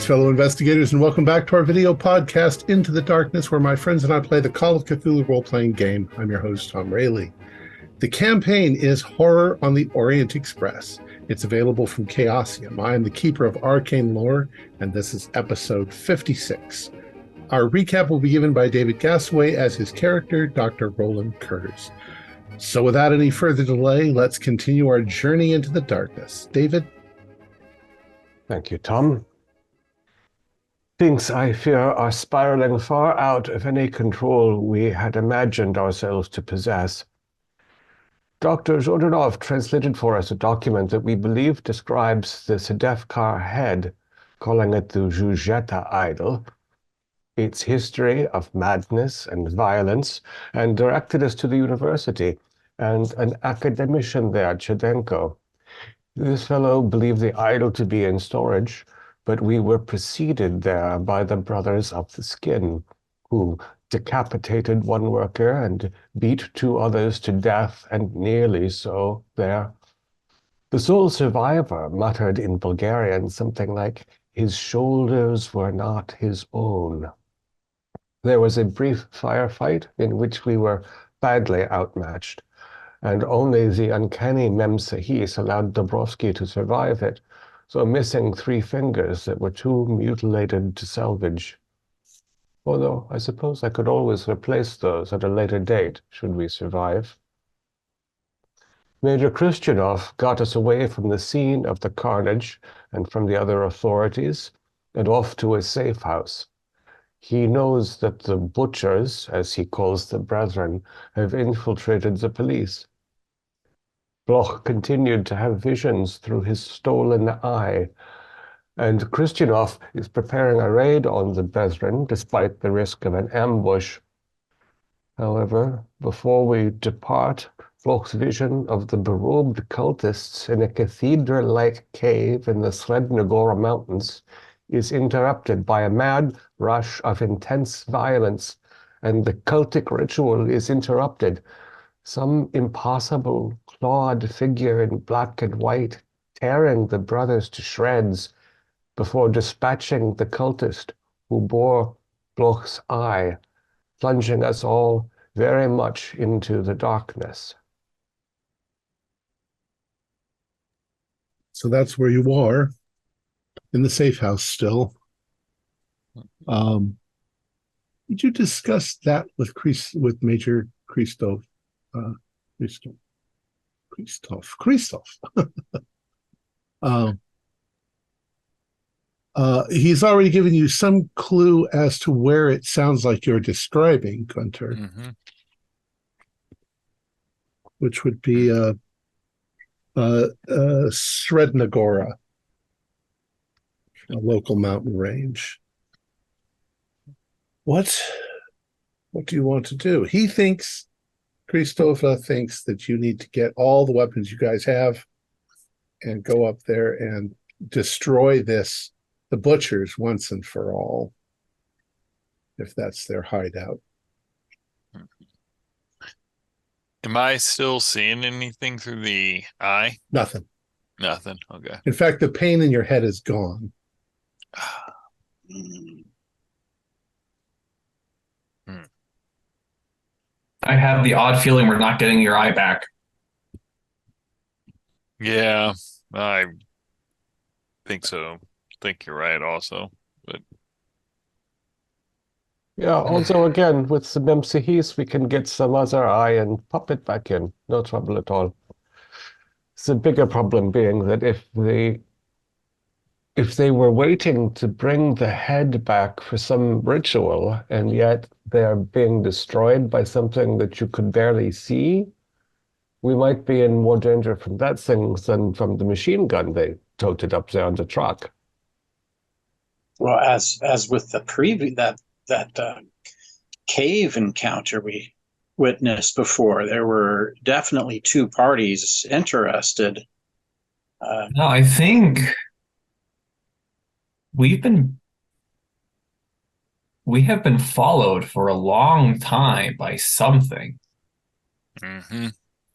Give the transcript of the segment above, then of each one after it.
Greetings, fellow investigators, and welcome back to our video podcast, Into the Darkness, where my friends and I play the Call of Cthulhu role-playing game. I'm your host, Tom Rayleigh. The campaign is Horror on the Orient Express. It's available from Chaosium. I am the keeper of arcane lore, and this is episode 56. Our recap will be given by David Gasaway as his character, Dr. Roland Kurz. So without any further delay, let's continue our journey into the darkness. David? Thank you, Tom. Things, I fear, are spiraling far out of any control we had imagined ourselves to possess. Dr. Jordanov translated for us a document that we believe describes the Sedefkar head, calling it the Jujeta idol, its history of madness and violence, and directed us to the university and an academician there, Chedenko. This fellow believed the idol to be in storage, but we were preceded there by the Brothers of the Skin, who decapitated one worker and beat two others to death, and nearly so there. The sole survivor muttered in Bulgarian something like, "His shoulders were not his own." There was a brief firefight in which we were badly outmatched, and only the uncanny Mem Sahis allowed Dobrovsky to survive it, so missing 3 fingers that were too mutilated to salvage. Although I suppose I could always replace those at a later date, should we survive. Major Christianov got us away from the scene of the carnage and from the other authorities, and off to a safe house. He knows that the butchers, as he calls the brethren, have infiltrated the police. Bloch continued to have visions through his stolen eye, and Christianov is preparing a raid on the brethren despite the risk of an ambush. However, before we depart, Bloch's vision of the berobed cultists in a cathedral-like cave in the Srednagora Mountains is interrupted by a mad rush of intense violence, and the cultic ritual is interrupted. Some impossible clawed figure in black and white tearing the brothers to shreds before dispatching the cultist who bore Bloch's eye, plunging us all very much into the darkness. So that's where you are, in the safe house still. Did you discuss that with Major Christoph? Christoph. He's already given you some clue as to where it sounds like you're describing, Gunter, which would be Srednagora, a local mountain range. What do you want to do? Christopher thinks that you need to get all the weapons you guys have and go up there and destroy the butchers once and for all, if that's their hideout. Am I still seeing anything through the eye? Nothing. Nothing. Okay. In fact, the pain in your head is gone. I have the odd feeling we're not getting your eye back. Yeah, I think so. I think you're right also. But Yeah, also again, with the Mem Sahis, we can get some other eye and pop it back in. No trouble at all. The bigger problem being that if they were waiting to bring the head back for some ritual, and yet they are being destroyed by something that you could barely see, we might be in more danger from that thing than from the machine gun they toted up there on the truck. Well, as with the that cave encounter we witnessed before, there were definitely 2 parties interested. No, I think we have been followed for a long time by something.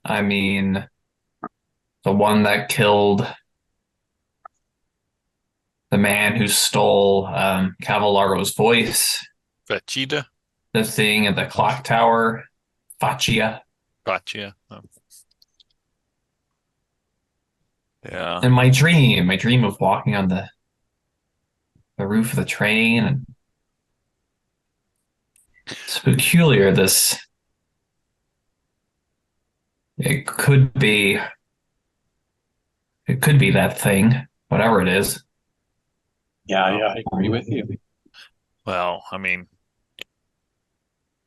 I mean, the one that killed the man who stole Cavallaro's voice, Vegeta? the thing at the clock tower, Faccia. Gotcha. Oh. Yeah. And my dream of walking on the roof of the train. And it's peculiar, it could be that thing, whatever it is. Yeah, I agree with you. Well, I mean,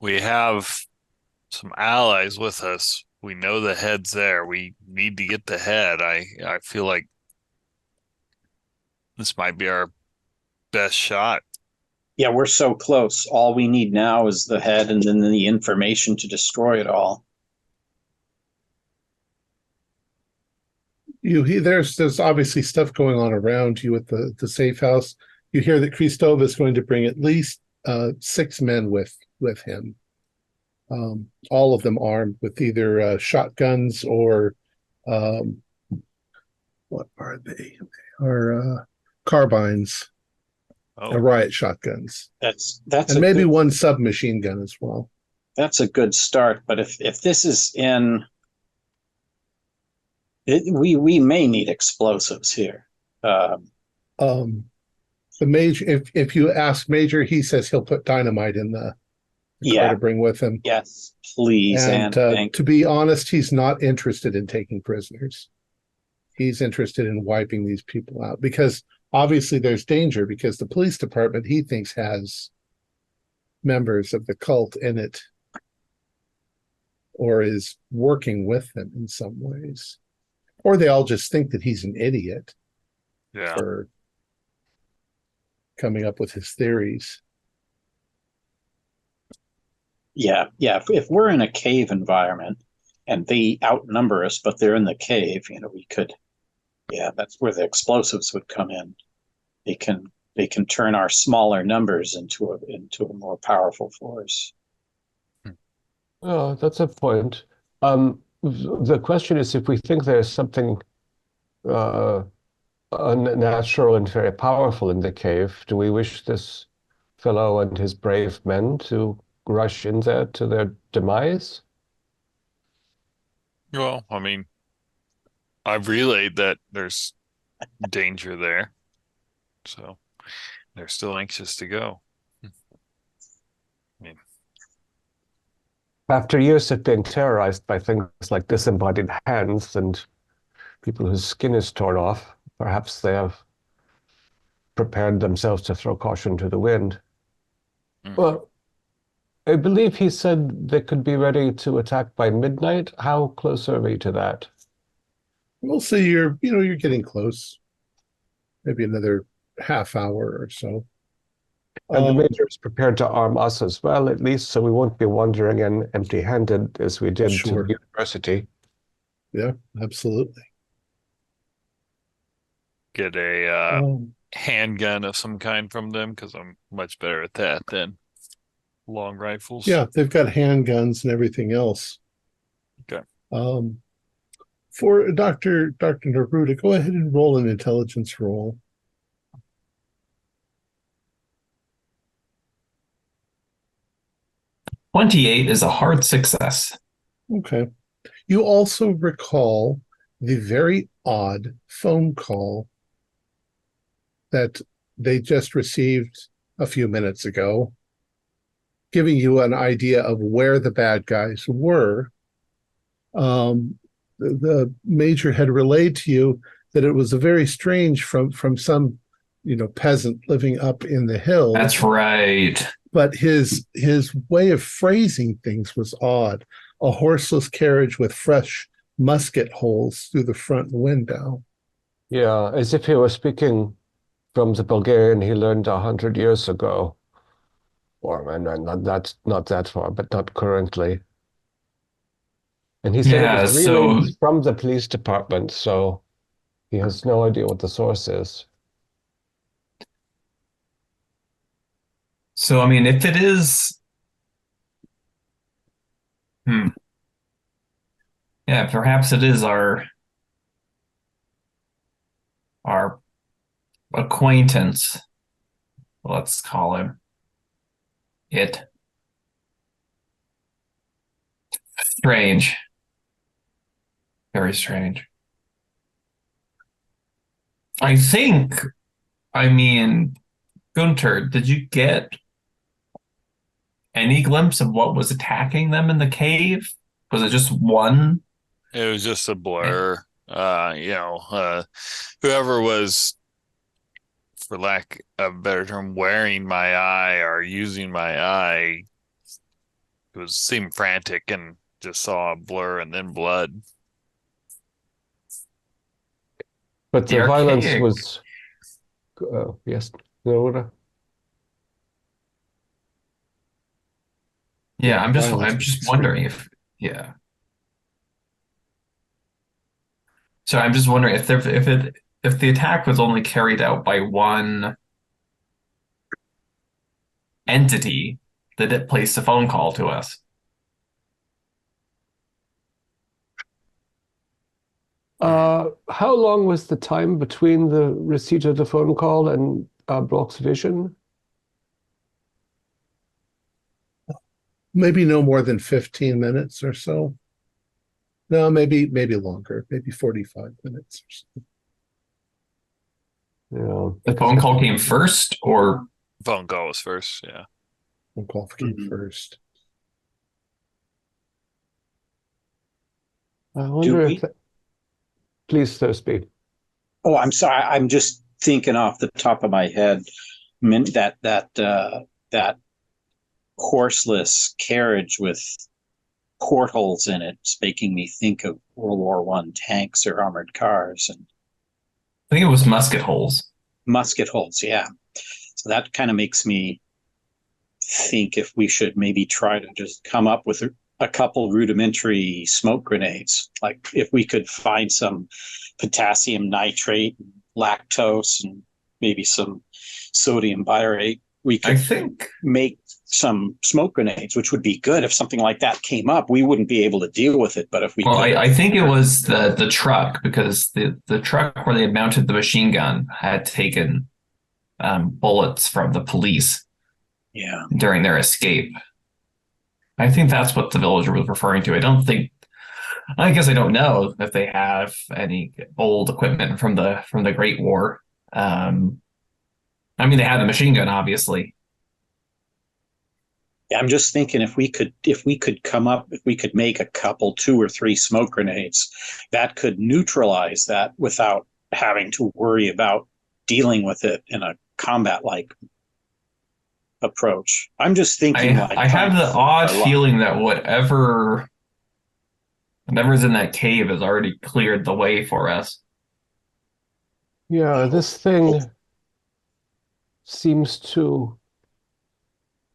we have some allies with us. We know the head's there. We need to get the head. I feel like this might be our best shot. Yeah, we're so close. All we need now is the head and then the information to destroy it all. There's obviously stuff going on around you at the safe house. You hear that Kristova is going to bring at least 6 men with him. All of them armed with either shotguns or what are they? They are carbines, riot shotguns. That's and maybe one submachine gun as well. That's a good start. But if this is in, we may need explosives here. The major, if you ask Major, he says he'll put dynamite in the car to bring with him. Yes, please. And to be honest, he's not interested in taking prisoners. He's interested in wiping these people out because obviously there's danger because the police department, he thinks, has members of the cult in it or is working with them in some ways. Or they all just think that he's an idiot for coming up with his theories. Yeah. If we're in a cave environment and they outnumber us, but they're in the cave, we could. Yeah, that's where the explosives would come in. They can turn our smaller numbers into a more powerful force. Oh, that's a point. The question is, if we think there's something unnatural and very powerful in the cave, do we wish this fellow and his brave men to rush in there to their demise? Well, I mean, I've relayed that there's danger there, so they're still anxious to go. I mean, after years of being terrorized by things like disembodied hands and people whose skin is torn off, perhaps they have prepared themselves to throw caution to the wind. Well, I believe he said they could be ready to attack by midnight. How close are we to that? We'll see. You're getting close. Maybe another half hour or so. And the Major is prepared to arm us as well, at least, so we won't be wandering in empty-handed as we did to the university. Yeah, absolutely. Get a handgun of some kind from them because I'm much better at that than long rifles. Yeah, they've got handguns and everything else. Okay. For Dr. Neruda, go ahead and roll an intelligence roll. $28 is a hard success. Okay. You also recall the very odd phone call that they just received a few minutes ago, giving you an idea of where the bad guys were. The Major had relayed to you that it was a very strange from some, peasant living up in the hills. That's right. But his way of phrasing things was odd. A horseless carriage with fresh musket holes through the front window. Yeah, as if he were speaking from the Bulgarian he learned 100 years ago. Or not that far, but not currently. And he said it was relayed from the police department, so he has no idea what the source is. So, I mean, if it is... Yeah, perhaps it is our acquaintance, let's call him it. Strange. Very strange. I mean, Gunter, did you get any glimpse of what was attacking them in the cave? Was it just one? It was just a blur. Whoever was, for lack of a better term, wearing my eye or using my eye seemed frantic and just saw a blur and then blood. But the violence was... yes, Laura? Yeah, I'm just wondering if... Yeah. So I'm just wondering if the attack was only carried out by one entity that it placed a phone call to us. How long was the time between the receipt of the phone call and Brock's vision? Maybe no more than 15 minutes or so. No, maybe longer, maybe 45 minutes or so. Yeah. The phone call came first, or? Phone call was first, yeah. Phone call came first. I wonder if... Please, Thursby. Oh, I'm sorry. I'm just thinking off the top of my head that horseless carriage with portals in it, making me think of World War One tanks or armored cars. And I think it was musket holes. Musket holes, yeah. So that kind of makes me think if we should maybe try to just come up with a couple rudimentary smoke grenades. Like if we could find some potassium nitrate, lactose, and maybe some sodium biarate, we could make some smoke grenades, which would be good. If something like that came up, we wouldn't be able to deal with it. But if we I think it was the truck, because the truck where they had mounted the machine gun had taken bullets from the police during their escape. I think that's what the villager was referring to. I guess I don't know if they have any old equipment from the Great War. I mean, they had the machine gun, obviously. Yeah, I'm just thinking if we could make a couple, 2 or 3 smoke grenades, that could neutralize that without having to worry about dealing with it in a combat-like approach. I'm just thinking I have the odd feeling that whatever's in that cave has already cleared the way for us. Yeah, this thing seems to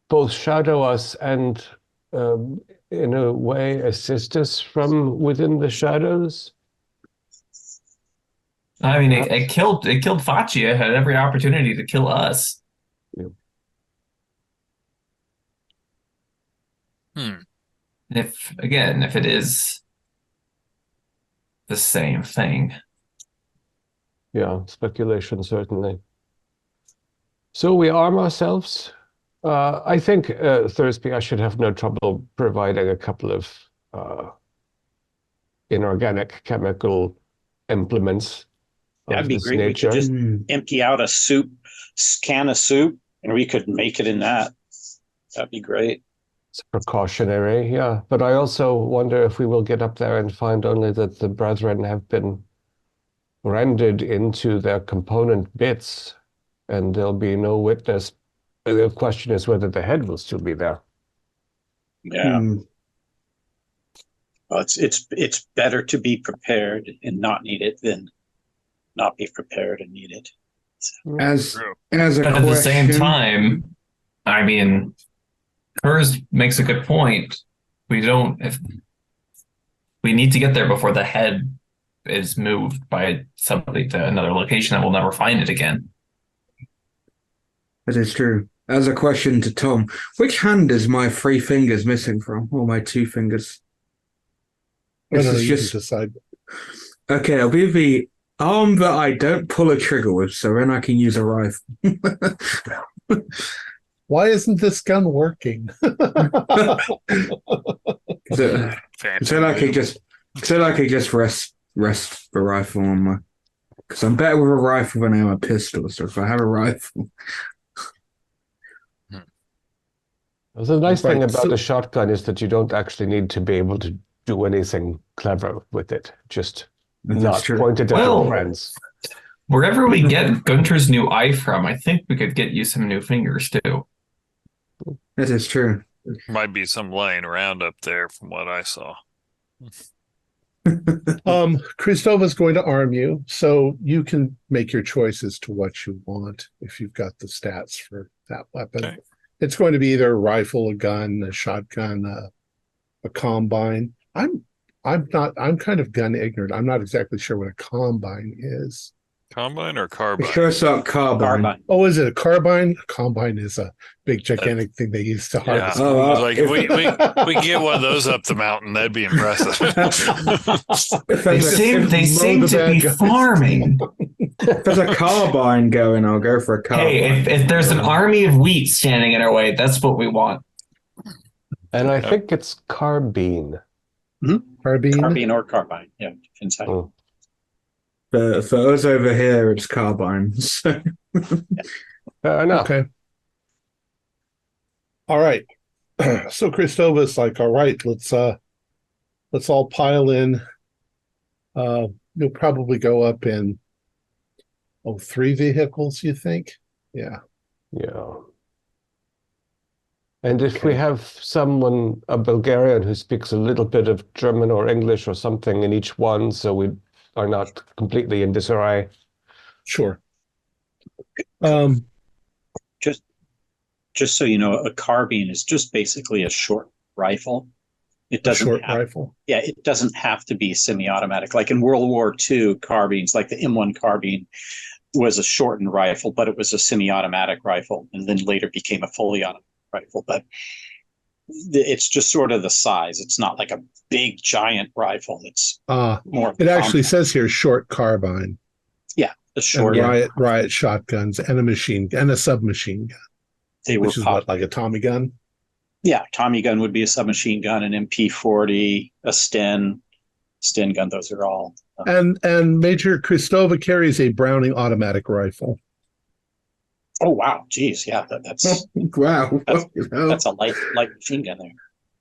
both shadow us and in a way assist us from within the shadows. I mean, it killed Faccia, had every opportunity to kill us. Yeah. If it is the same thing. Yeah, speculation, certainly. So we arm ourselves. I think, Thursby, I should have no trouble providing a couple of inorganic chemical implements. That'd be great. Nature. We could just empty out a can of soup, and we could make it in that. That'd be great. It's precautionary, yeah. But I also wonder if we will get up there and find only that the brethren have been rendered into their component bits, and there'll be no witness. The question is whether the head will still be there. Yeah. Well, it's better to be prepared and not need it than not be prepared and need it. So. As a but question, at the same time, I mean, Kurz makes a good point. We need to get there before the head is moved by somebody to another location that we'll never find it again. That is true. As a question to Tom, which hand is my 3 fingers missing from, or my 2 fingers? This is just decide. Okay, I'll be arm that I don't pull a trigger with, so then I can use a rifle. Why isn't this gun working? So I could just rest the rifle on my. Because I'm better with a rifle than I am a pistol. So if I have a rifle, The nice thing Right, about so- a shotgun is that you don't actually need to be able to do anything clever with it. Just That's not true. point it at Well- your friends. Wherever we get Gunter's new eye from, I think we could get you some new fingers too. That is true. Might be some laying around up there from what I saw. Kristova's going to arm you, so you can make your choice as to what you want if you've got the stats for that weapon. Okay. It's going to be either a rifle, a gun, a shotgun, a combine. I'm kind of gun ignorant. I'm not exactly sure what a combine is. Combine or It carbine? goes up carbine. Carbine. Oh, is it a carbine? A combine is a big, gigantic thing they use to Yeah. harvest. Oh, Like if we can get one of those up the mountain, that'd be impressive. If They there's, seem the to bad be guys. farming. if there's a carbine going, I'll go for a carbine. Hey, if there's an army of wheat standing in our way, that's what we want. And I think it's carbine. Carbine? Carbine or carbine. Yeah, inside. Oh. For us over here, it's carbines. Fair enough. Okay. All right. So Kristova's like, all right, let's all pile in. You'll probably go up in 3 vehicles, you think? Yeah. Yeah. And if we have someone, a Bulgarian who speaks a little bit of German or English or something in each one, so we are not completely in disarray. Sure. Just so you know, a carbine is just basically a short rifle. It A doesn't short have, rifle. yeah, it doesn't have to be semi-automatic. Like in World War II, carbines, like the M1 carbine, was a shortened rifle, but it was a semi-automatic rifle, and then later became a fully automatic rifle. But it's just sort of the size. It's not like a big giant rifle. It's more. It actually compact. says here short carbine. Yeah, the short. And riot shotguns and a machine and a submachine gun, They were which is what, like a Tommy gun? Yeah, Tommy gun would be a submachine gun, an MP40, a Sten gun. Those are all. And Major Kristova carries a Browning automatic rifle. Oh wow, geez, yeah, that's Wow. that's a light machine gun there.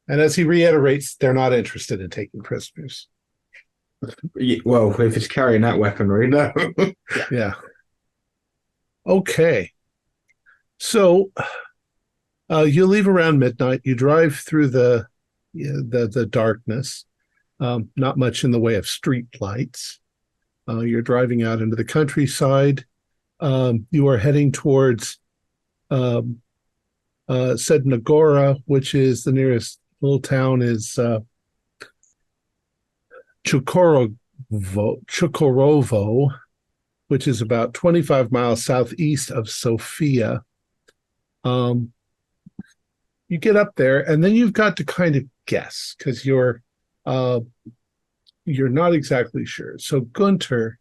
And as he reiterates, they're not interested in taking prisoners. Well, if it's carrying that weaponry, no. Yeah. Okay. So you leave around midnight. You drive through the darkness. Not much in the way of street lights. You're driving out into the countryside. You are heading towards Sednagora, which is the nearest little town is Chukorovo, which is about 25 miles southeast of Sofia. You get up there, and then you've got to kind of guess because you're not exactly sure. So Gunter,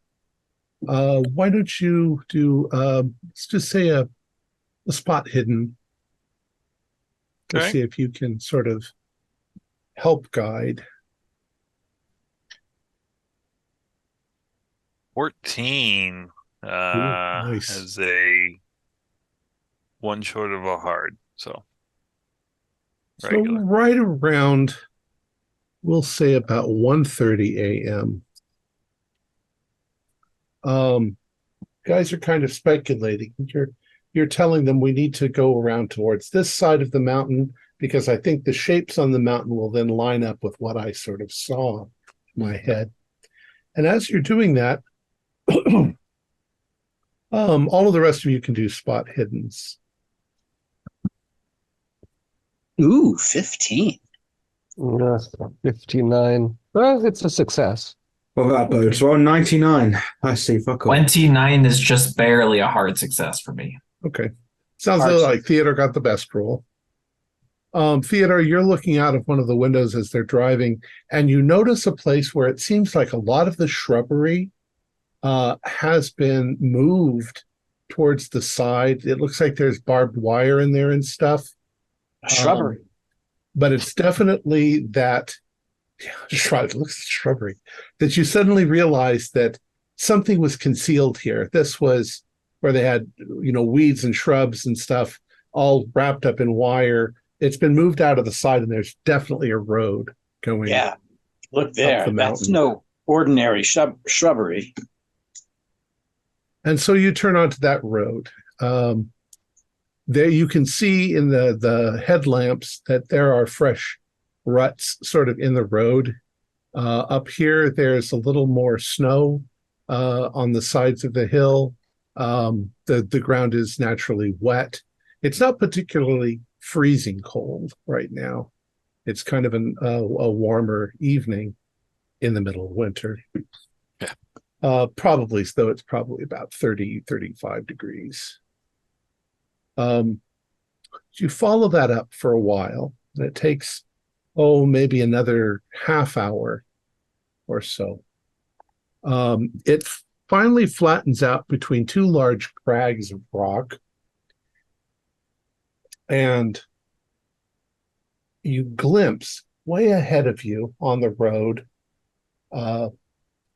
why don't you do let's just say a spot hidden to Okay. see if you can sort of help guide. 14 nice. as a one short of a hard. So So regular. right around, we'll say about 1:30 a.m. Guys are kind of speculating. You're telling them we need to go around towards this side of the mountain because I think the shapes on the mountain will then line up with what I sort of saw in my head. And as you're doing that, all of the rest of you can do spot hiddens. Ooh, 15. 59. Well, it's a success. Well, that bodes well. 99. I see. Fuck off. 29 is just barely a hard success for me. Okay. Sounds Hard like Theodore got the best roll. Theodore, you're looking out of one of the windows as they're driving, and you notice a place where it seems like a lot of the shrubbery has been moved towards the side. It looks like there's barbed wire in there and stuff. A shrubbery. But it's definitely that, just right, it looks like shrubbery, that you suddenly realize that something was concealed here. This was where they had, weeds and shrubs and stuff all wrapped up in wire. It's been moved out of the side, and there's definitely a road going. Yeah, look there. That's no ordinary shrubbery. And so you turn onto that road. There you can see in the headlamps that there are fresh ruts sort of in the road. Up here, there's a little more snow on the sides of the hill. The ground is naturally wet. It's not particularly freezing cold right now. It's kind of a warmer evening in the middle of winter. Yeah. It's probably about 30, 35 degrees. You follow that up for a while, and it takes, maybe another half hour or so. It finally flattens out between two large crags of rock, and you glimpse way ahead of you on the road,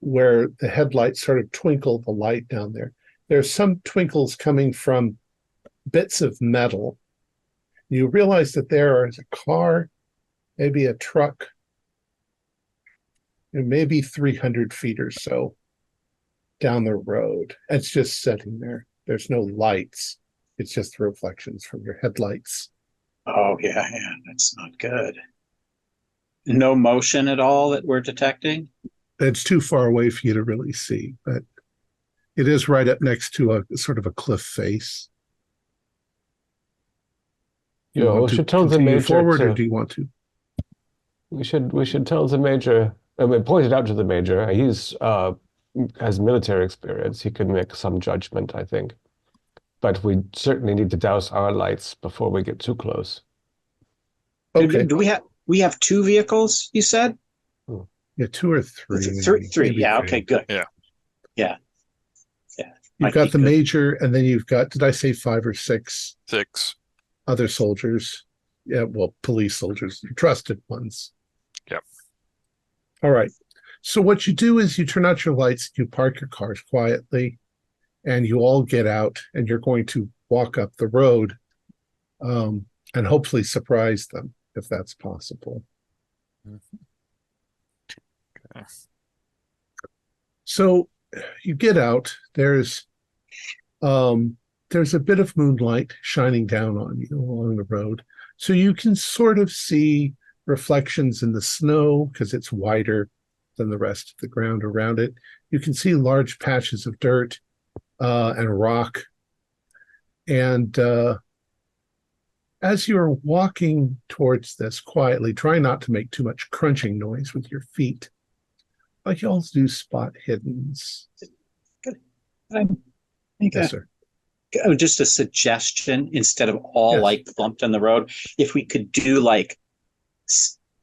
where the headlights sort of twinkle the light down there. There's some twinkles coming from bits of metal. You realize that there is a car, maybe a truck, maybe 300 feet or so down the road. It's just sitting there. There's no lights. It's just reflections from your headlights. Oh, yeah, that's not good. No motion at all that we're detecting? It's too far away for you to really see, but it is right up next to a sort of a cliff face. We should tell the major forward, or do you want to? We should tell the major. We pointed out to the major. He's has military experience. He can make some judgment, I think. But we certainly need to douse our lights before we get too close. Okay. Do we have two vehicles, you said? Yeah, two or three. Three. Yeah, okay, good. Yeah. You've got the major, and then you've got, did I say 5 or 6? 6. Other soldiers. Yeah, well, police soldiers, trusted ones. Yep. All right. So what you do is you turn out your lights, you park your cars quietly, and you all get out, and you're going to walk up the road, and hopefully surprise them, if that's possible. Okay. So you get out. There's a bit of moonlight shining down on you along the road, so you can sort of see reflections in the snow because it's wider than the rest of the ground around it. You can see large patches of dirt and rock. And as you're walking towards this quietly, try not to make too much crunching noise with your feet. Like you all do spot hiddens. Yes, sir. Just a suggestion, instead of all bumped in the road, if we could do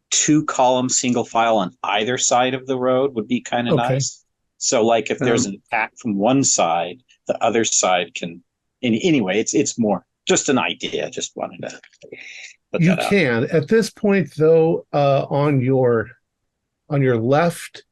2 column single file on either side of the road would be kind of nice. So if there's an attack from one side, the other side can, anyway, it's more just an idea. Just wanted to put that out. Can. At this point though, on your left,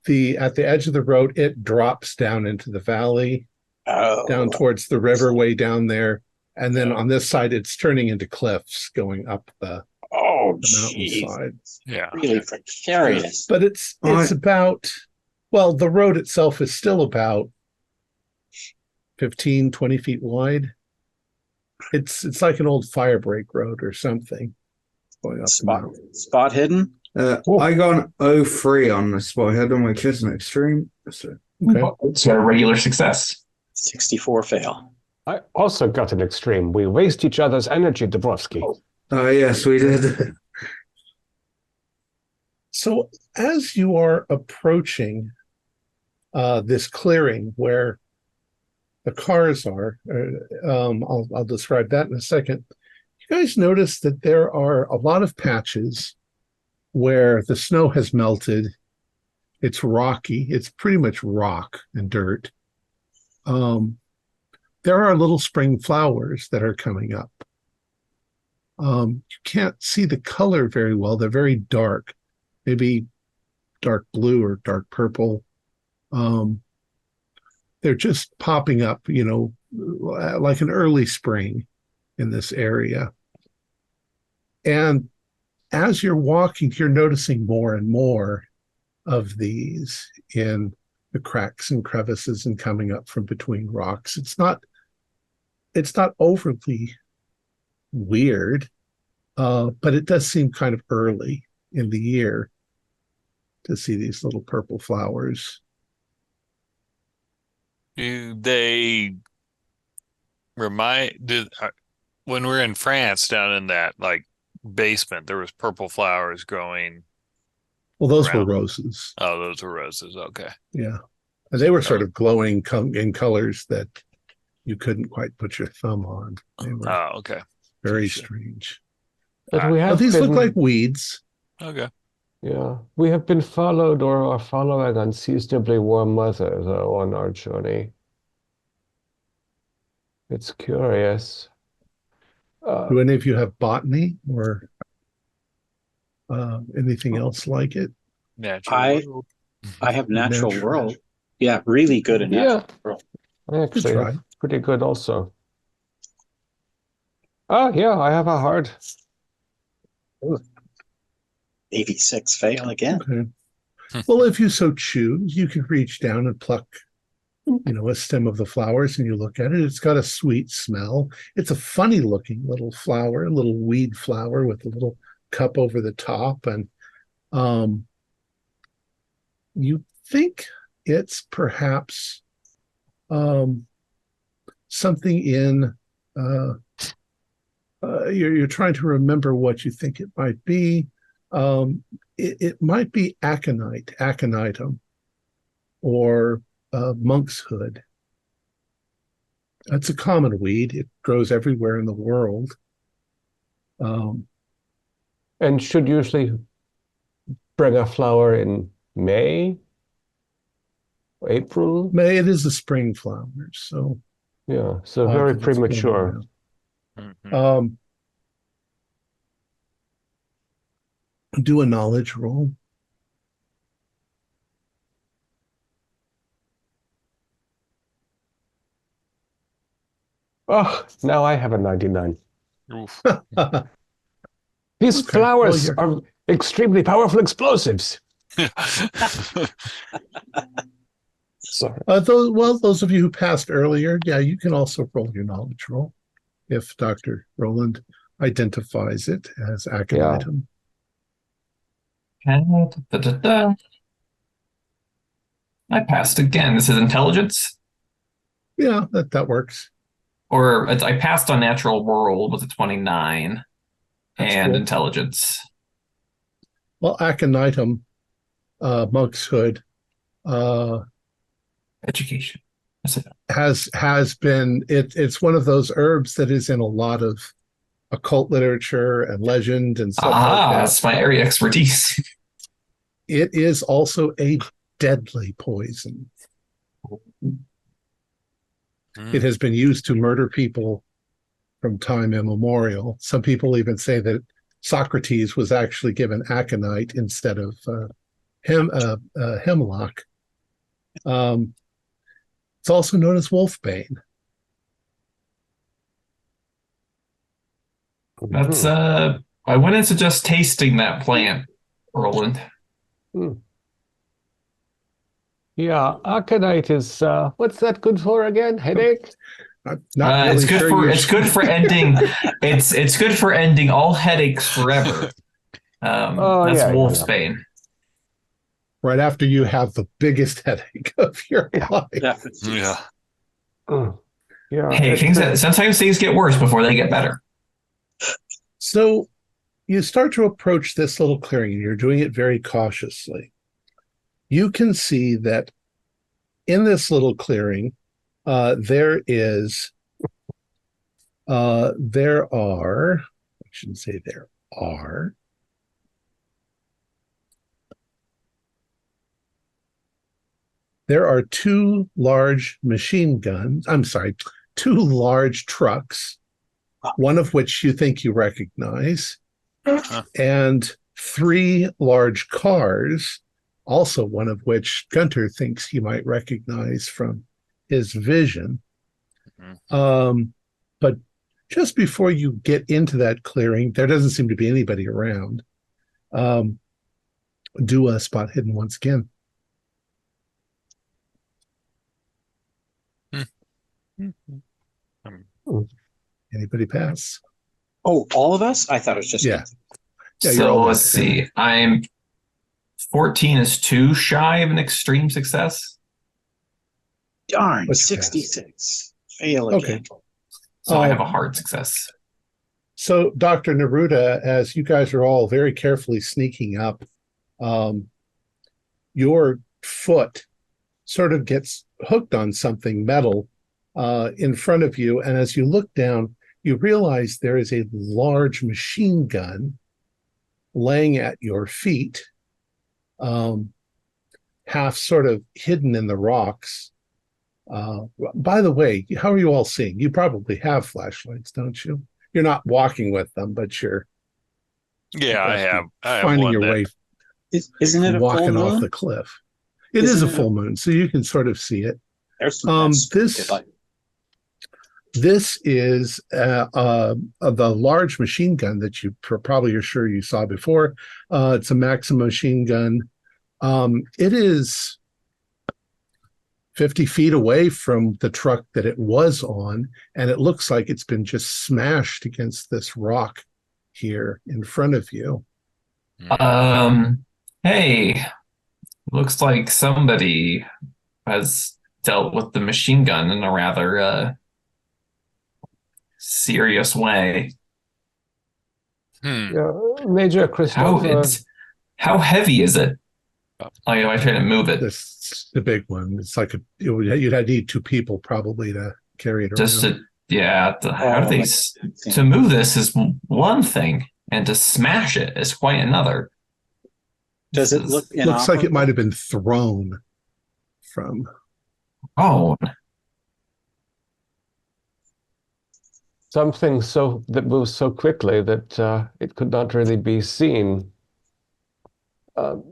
at the edge of the road, it drops down into the valley. Down towards the river, way down there, and then on this side it's turning into cliffs going up the mountainside. Yeah, really precarious. But it's about, well, the road itself is still about 15, 20 feet wide. It's like an old fire break road or something going up. Spot hidden. I got an 03 on the spot hidden, which is an extreme. So. Okay. It's a regular success. 64 fail. I also got an extreme. We waste each other's energy, Dabrowski. Yes, we did. So as you are approaching this clearing where the cars are, I'll describe that in a second. You guys notice that there are a lot of patches where the snow has melted. It's rocky. It's pretty much rock and dirt. There are little spring flowers that are coming up. You can't see the color very well. They're very dark, maybe dark blue or dark purple. They're just popping up, like an early spring in this area. And as you're walking, you're noticing more and more of these in the cracks and crevices and coming up from between rocks. It's not overly weird, but it does seem kind of early in the year to see these little purple flowers. Do they when we're in France down in that like basement, there was purple flowers growing? Well, those around. were roses. Oh, those were roses. Okay. Yeah. And they were sort of glowing in colors that you couldn't quite put your thumb on. They were okay. very strange. But these look like weeds. Okay. Yeah, we have been followed or are following unseasonably warm weather, though, on our journey. It's curious. Do any of you have botany or anything else like it? Natural world. I have natural world. Yeah, really good in natural world. Actually, it's pretty good also. Oh, yeah, I have a hard. 86 fail again. Okay. Well, if you so choose, you can reach down and pluck, a stem of the flowers, and you look at it. It's got a sweet smell. It's a funny looking little flower, a little weed flower with a little cup over the top. And you think it's perhaps something in, you're trying to remember what you think it might be. It might be aconitum, or monk's hood. That's a common weed. It grows everywhere in the world. And should usually bring a flower in May, April? May, it is a spring flower, so yeah, so very premature. Mm-hmm. Do a knowledge roll. Oh, now I have a 99. Oof. These flowers are extremely powerful explosives. Sorry. Those of you who passed earlier, you can also roll your knowledge roll if Dr. Roland identifies it as aconitum. I passed again. This is intelligence? Yeah, that works. Or I passed on natural world with a 29. That's and cool. Intelligence. Well, aconitum, monk's hood, Education. has been, it's one of those herbs that is in a lot of occult literature and legend and stuff like that. That's my area expertise. It is also a deadly poison. It has been used to murder people from time immemorial. Some people even say that Socrates was actually given aconite instead of hemlock. It's also known as wolfbane. That's I wouldn't suggest tasting that plant, Roland. Yeah, aconite is what's that good for again? Headache? It's good for ending. It's good for ending all headaches forever. That's wolfsbane. Right after you have the biggest headache of your life. Yeah. Yeah. Hey, sometimes things get worse before they get better. So you start to approach this little clearing, and you're doing it very cautiously. You can see that in this little clearing, there are, I shouldn't say there are, there are two large two large trucks, one of which you think you recognize, and three large cars, also one of which Gunter thinks he might recognize from his vision. But just before you get into that clearing, there doesn't seem to be anybody around. Do a spot hidden once again. Anybody pass? Oh, all of us? I thought it was just Yeah. me. Yeah, So let's see. I'm 14 is too shy of an extreme success. Darn, What's your 66. Fail again. Okay. So I have a hard success. So, Dr. Neruda, as you guys are all very carefully sneaking up, your foot sort of gets hooked on something metal in front of you. And as you look down, you realize there is a large machine gun laying at your feet, half sort of hidden in the rocks. By the way, how are you all seeing? You probably have flashlights, don't you? You're not walking with them, but you're I have finding one your that- way. Isn't it a full walking moon? off the cliff. It is a full moon, so you can sort of see it. There's some This is the large machine gun that you probably are sure you saw before. It's a Maxim machine gun. It is 50 feet away from the truck that it was on, and it looks like it's been just smashed against this rock here in front of you. Hey, looks like somebody has dealt with the machine gun in a rather serious way. Yeah, Major Christopher. How heavy is it? I try to move it. This is the big one. It's like you'd need two people probably to carry it around. How do they to move this is one thing, and to smash it is quite another. Does it look inoperable? Looks like it might have been thrown from. Oh, Something that moves so quickly that it could not really be seen. The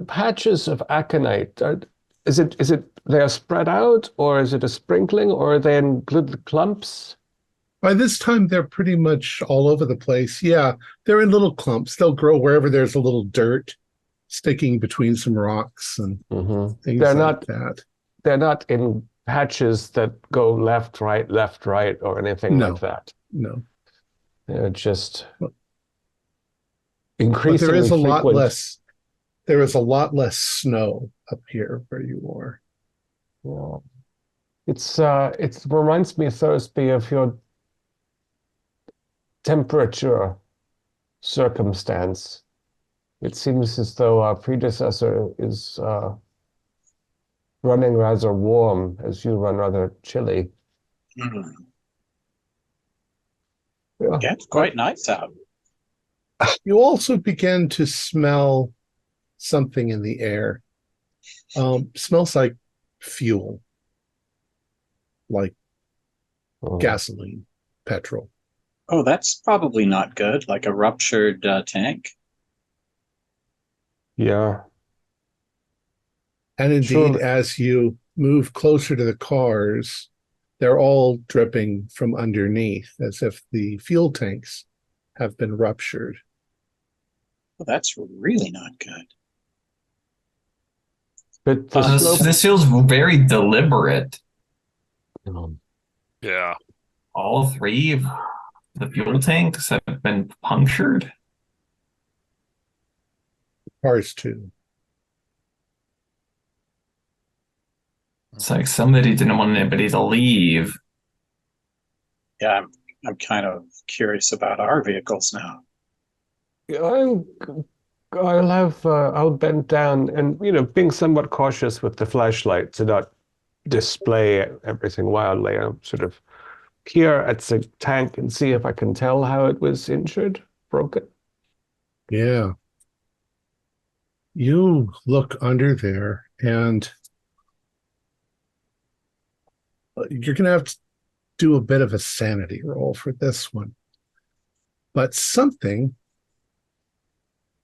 patches of aconite, is it they are spread out, or is it a sprinkling, or are they in good clumps? By this time, they're pretty much all over the place. Yeah, they're in little clumps. They'll grow wherever there's a little dirt sticking between some rocks and things like that. They're not in patches that go left, right, or anything like that. No. They're just increasingly but there is a frequent. lot less. There is a lot less snow up here where you are. Yeah. It reminds me, Thursby, of your temperature circumstance. It seems as though our predecessor is running rather warm as you run rather chilly. Mm. Yeah. Yeah, it's quite nice out. You also begin to smell something in the air. Smells like fuel, like gasoline, petrol. Oh, that's probably not good, like a ruptured tank. Yeah. And indeed, as you move closer to the cars, they're all dripping from underneath as if the fuel tanks have been ruptured. Well, that's really not good. But this feels very deliberate. Yeah. All three of the fuel tanks have been punctured. Cars too. It's like somebody didn't want anybody to leave. Yeah, I'm kind of curious about our vehicles now. I'll bend down and, being somewhat cautious with the flashlight to not display everything wildly. I'll sort of peer at the tank and see if I can tell how it was injured, broken. Yeah. You look under there And you're going to have to do a bit of a sanity roll for this one. But something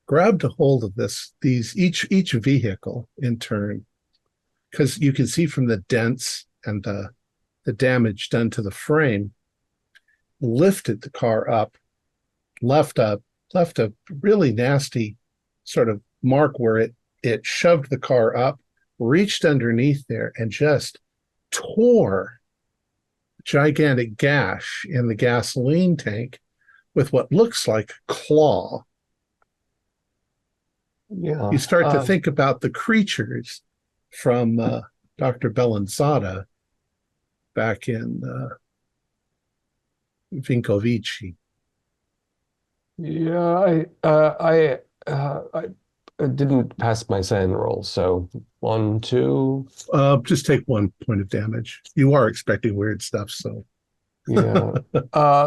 grabbed a hold of each vehicle in turn, because you can see from the dents and the damage done to the frame, lifted the car up, left a really nasty sort of mark where it shoved the car up, reached underneath there, and just tore a gigantic gash in the gasoline tank with what looks like a claw. Yeah. You start to think about the creatures from Dr. Bellanzada back in Vinkovici. Yeah, I didn't pass my SAN roll, so 1, 2. Just take 1 point of damage. You are expecting weird stuff, so. Yeah.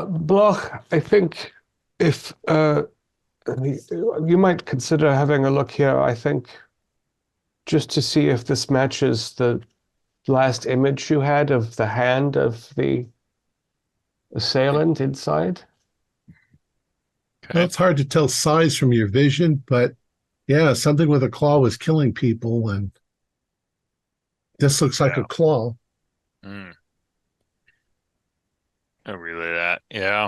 Bloch, I think if you might consider having a look here, I think, just to see if this matches the last image you had of the hand of the assailant inside. Well, it's hard to tell size from your vision, but yeah, something with a claw was killing people, and this looks like a claw. Mm. I relay that. Yeah.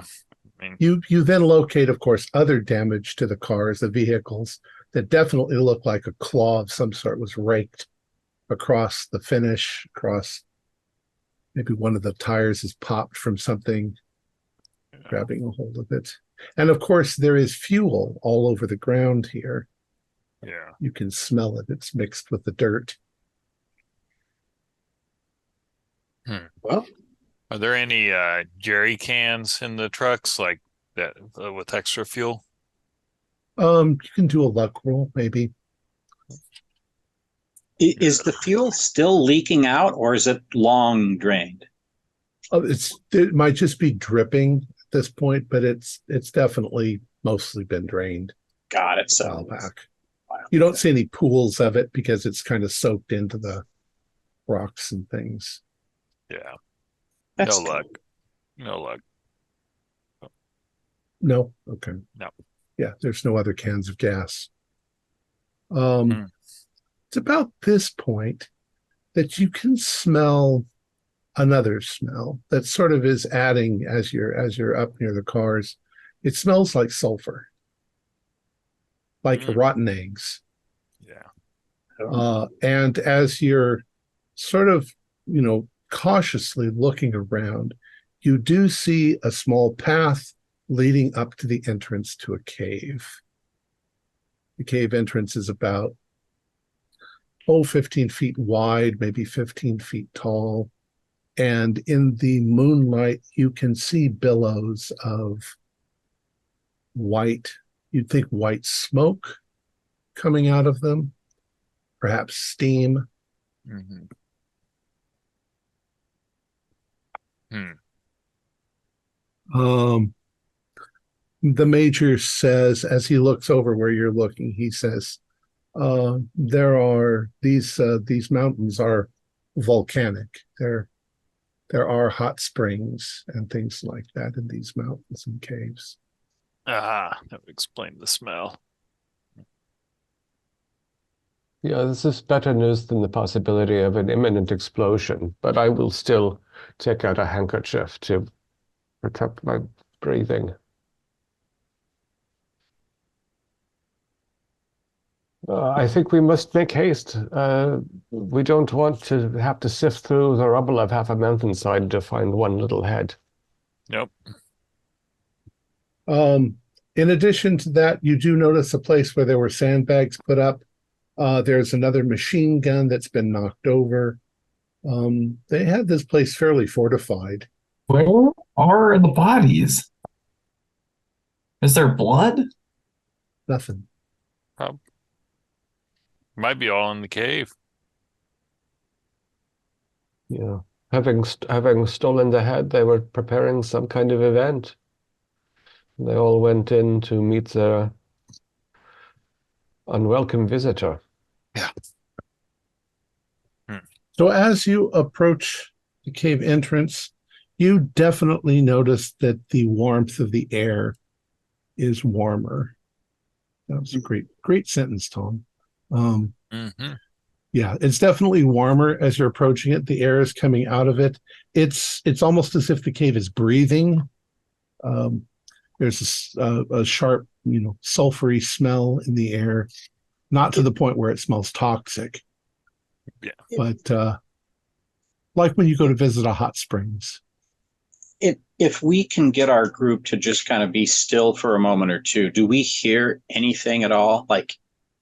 I mean, You then locate, of course, other damage to the cars, the vehicles, that definitely look like a claw of some sort was raked across the finish, across maybe one of the tires is popped from something, grabbing a hold of it. And of course, there is fuel all over the ground here. yeah. You can smell it. It's mixed with the dirt. Well, Are there any jerry cans in the trucks like that with extra fuel? You can do a luck roll, maybe. is the fuel still leaking out, or is it long drained? It might just be dripping at this point, but it's definitely mostly been drained Got it. a So while back. You don't see any pools of it because it's kind of soaked into the rocks and things. Yeah. that's No luck. No luck. No? Okay. No. Yeah, there's no other cans of gas. Hmm. It's about this point that you can smell another smell that sort of is adding as you're up near the cars. It smells like sulfur, like rotten eggs. Yeah. And as you're sort of, cautiously looking around, you do see a small path leading up to the entrance to a cave. The cave entrance is about 15 feet wide, maybe 15 feet tall. And in the moonlight, you can see billows of white, you'd think white smoke coming out of them, perhaps steam. Mm-hmm. The major says, as he looks over where you're looking, he says, there are these mountains are volcanic. There are hot springs and things like that in these mountains and caves. That would explain the smell. Yeah, this is better news than the possibility of an imminent explosion, but I will still take out a handkerchief to protect my breathing. I think we must make haste. We don't want to have to sift through the rubble of half a mountainside to find one little head. Nope. In addition to that, you do notice a place where there were sandbags put up. There's another machine gun that's been knocked over. They had this place fairly fortified. Where are the bodies? Is there blood? Nothing. Might be all in the cave. Yeah, having stolen the head, they were preparing some kind of event. They all went in to meet their unwelcome visitor. Yeah. So as you approach the cave entrance, you definitely notice that the warmth of the air is warmer. That was a great sentence, Tom. Yeah, it's definitely warmer as you're approaching it. The air is coming out of it. It's almost as if the cave is breathing. There's a sharp, sulfury smell in the air, not to the point where it smells toxic. Yeah. But like when you go to visit a hot springs. If we can get our group to just kind of be still for a moment or two, do we hear anything at all? Like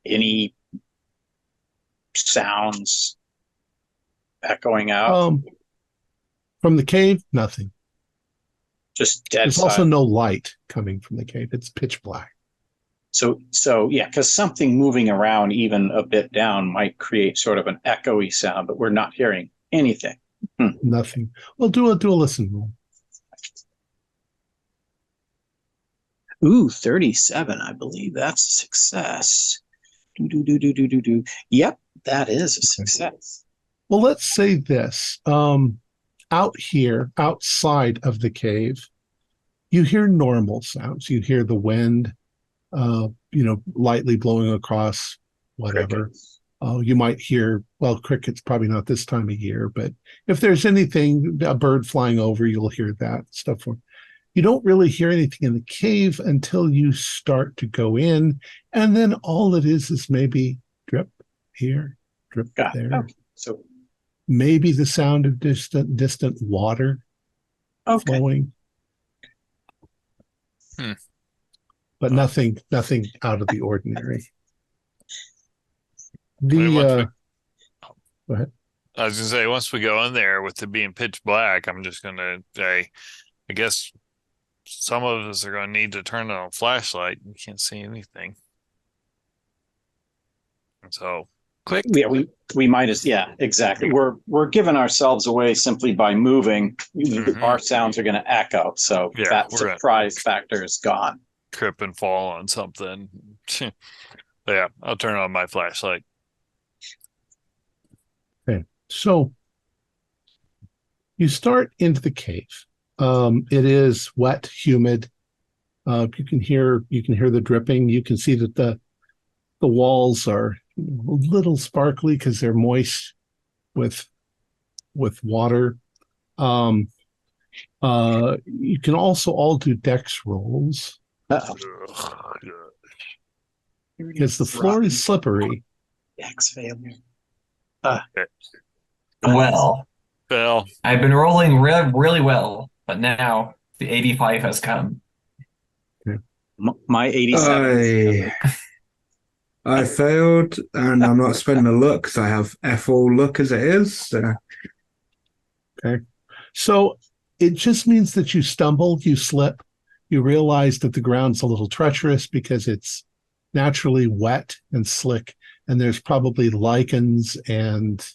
any sounds echoing out? From the cave, nothing. Just dead There's silence. also no light coming from the cave. It's pitch black. So yeah, because something moving around even a bit down might create sort of an echoey sound, but we're not hearing anything. Nothing. Well, do a listen roll. Ooh, 37, I believe. That's a success. Do. Yep, that is a success. Well, let's say this. Out here, outside of the cave, you hear normal sounds. You hear the wind, lightly blowing across whatever. You might hear, crickets, probably not this time of year, but if there's anything, a bird flying over, you'll hear that stuff. You don't really hear anything in the cave until you start to go in, and then all it is maybe drip here, drip there. Okay. So maybe the sound of distant water flowing. But nothing out of the ordinary. Go ahead. I was gonna say, once we go in there with it being pitch black, I'm just gonna say, I guess some of us are gonna need to turn on a flashlight. We can't see anything. So quick. Yeah, we might as exactly. We're giving ourselves away simply by moving. Our sounds are going to echo, so that surprise factor is gone. Trip and fall on something. Yeah, I'll turn on my flashlight. Okay, so you start into the cave. It is wet, humid. You can hear the dripping. You can see that the walls are a little sparkly because they're moist with water. You can also all do dex rolls because the floor is slippery. Dex failure. Well, I've been rolling really well, but now the 85 has come. Okay. My 87. I failed, and I'm not spending a luck because I have F all luck as it is. So. Okay. So it just means that you stumble, you slip, you realize that the ground's a little treacherous because it's naturally wet and slick, and there's probably lichens and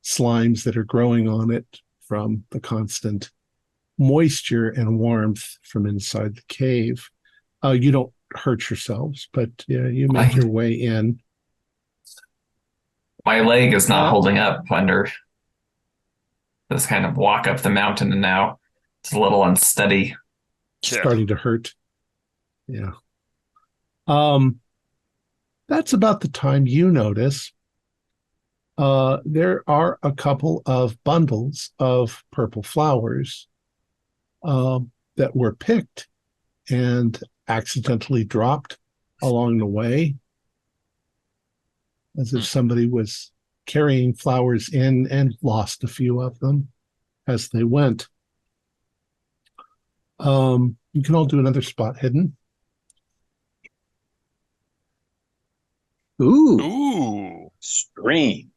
slimes that are growing on it from the constant moisture and warmth from inside the cave. You don't hurt yourselves, but you make your way in. My leg is not holding up under this kind of walk up the mountain, and now it's a little unsteady. Starting to hurt. Yeah. That's about the time you notice there are a couple of bundles of purple flowers that were picked and accidentally dropped along the way, as if somebody was carrying flowers in and lost a few of them as they went. You can all do another spot hidden. Ooh. Strange.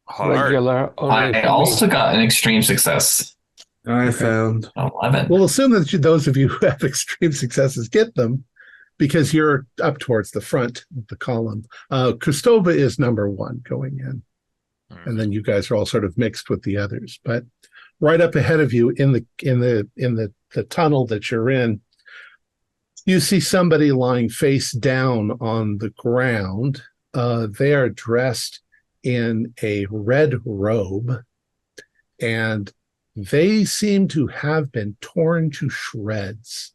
Hard. Regular. I also got an extreme success. I failed. 11. We'll assume that those of you who have extreme successes get them because you're up towards the front of the column. Kristova is number one going in. And then you guys are all sort of mixed with the others. But right up ahead of you in the tunnel that you're in, you see somebody lying face down on the ground. They are dressed in a red robe, and they seem to have been torn to shreds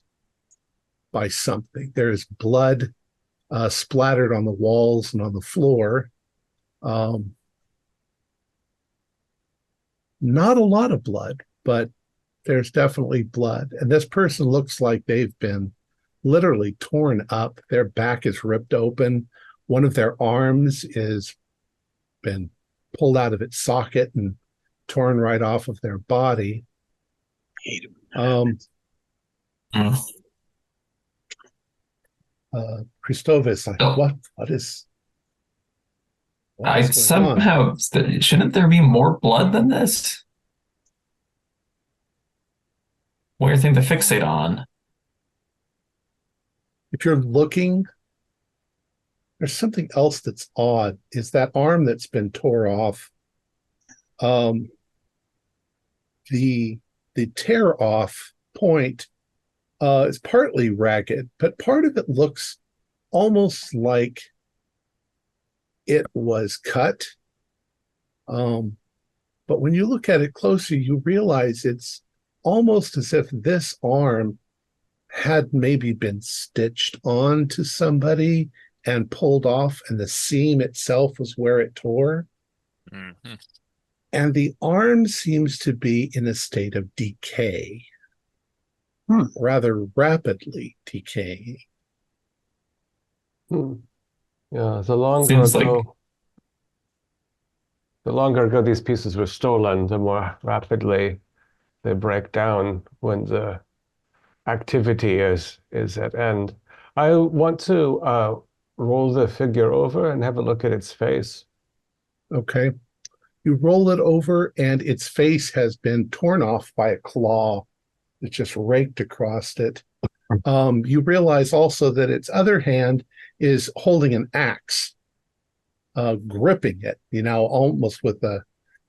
by something. There's blood splattered on the walls and on the floor. Not a lot of blood, but there's definitely blood. And this person looks like they've been literally torn up. Their back is ripped open. One of their arms is been pulled out of its socket and torn right off of their body. Christova is like, what is I somehow shouldn't there be more blood than this? Weird thing to fixate on. If you're looking, there's something else that's odd. Is that arm that's been tore off? The tear off point is partly ragged, but part of it looks almost like it was cut. But when you look at it closer, you realize it's almost as if this arm had maybe been stitched on to somebody and pulled off, and the seam itself was where it tore. Mm-hmm. And the arm seems to be in a state of decay, rather rapidly decaying. Yeah, the longer ago these pieces were stolen, the more rapidly they break down when the activity is at end. I want to roll the figure over and have a look at its face. Okay. You roll it over, and its face has been torn off by a claw that just raked across it. You realize also that its other hand is holding an axe, gripping it, almost with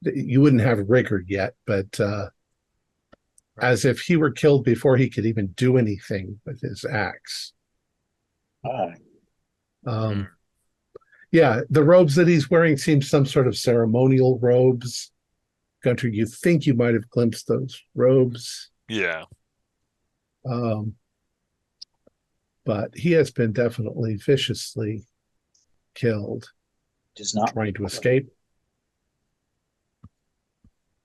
you wouldn't have rigor yet, but as if he were killed before he could even do anything with his axe. Yeah, the robes that he's wearing seem some sort of ceremonial robes. Gunter, you think you might have glimpsed those robes. Yeah. But he has been definitely viciously killed. Does not trying to escape.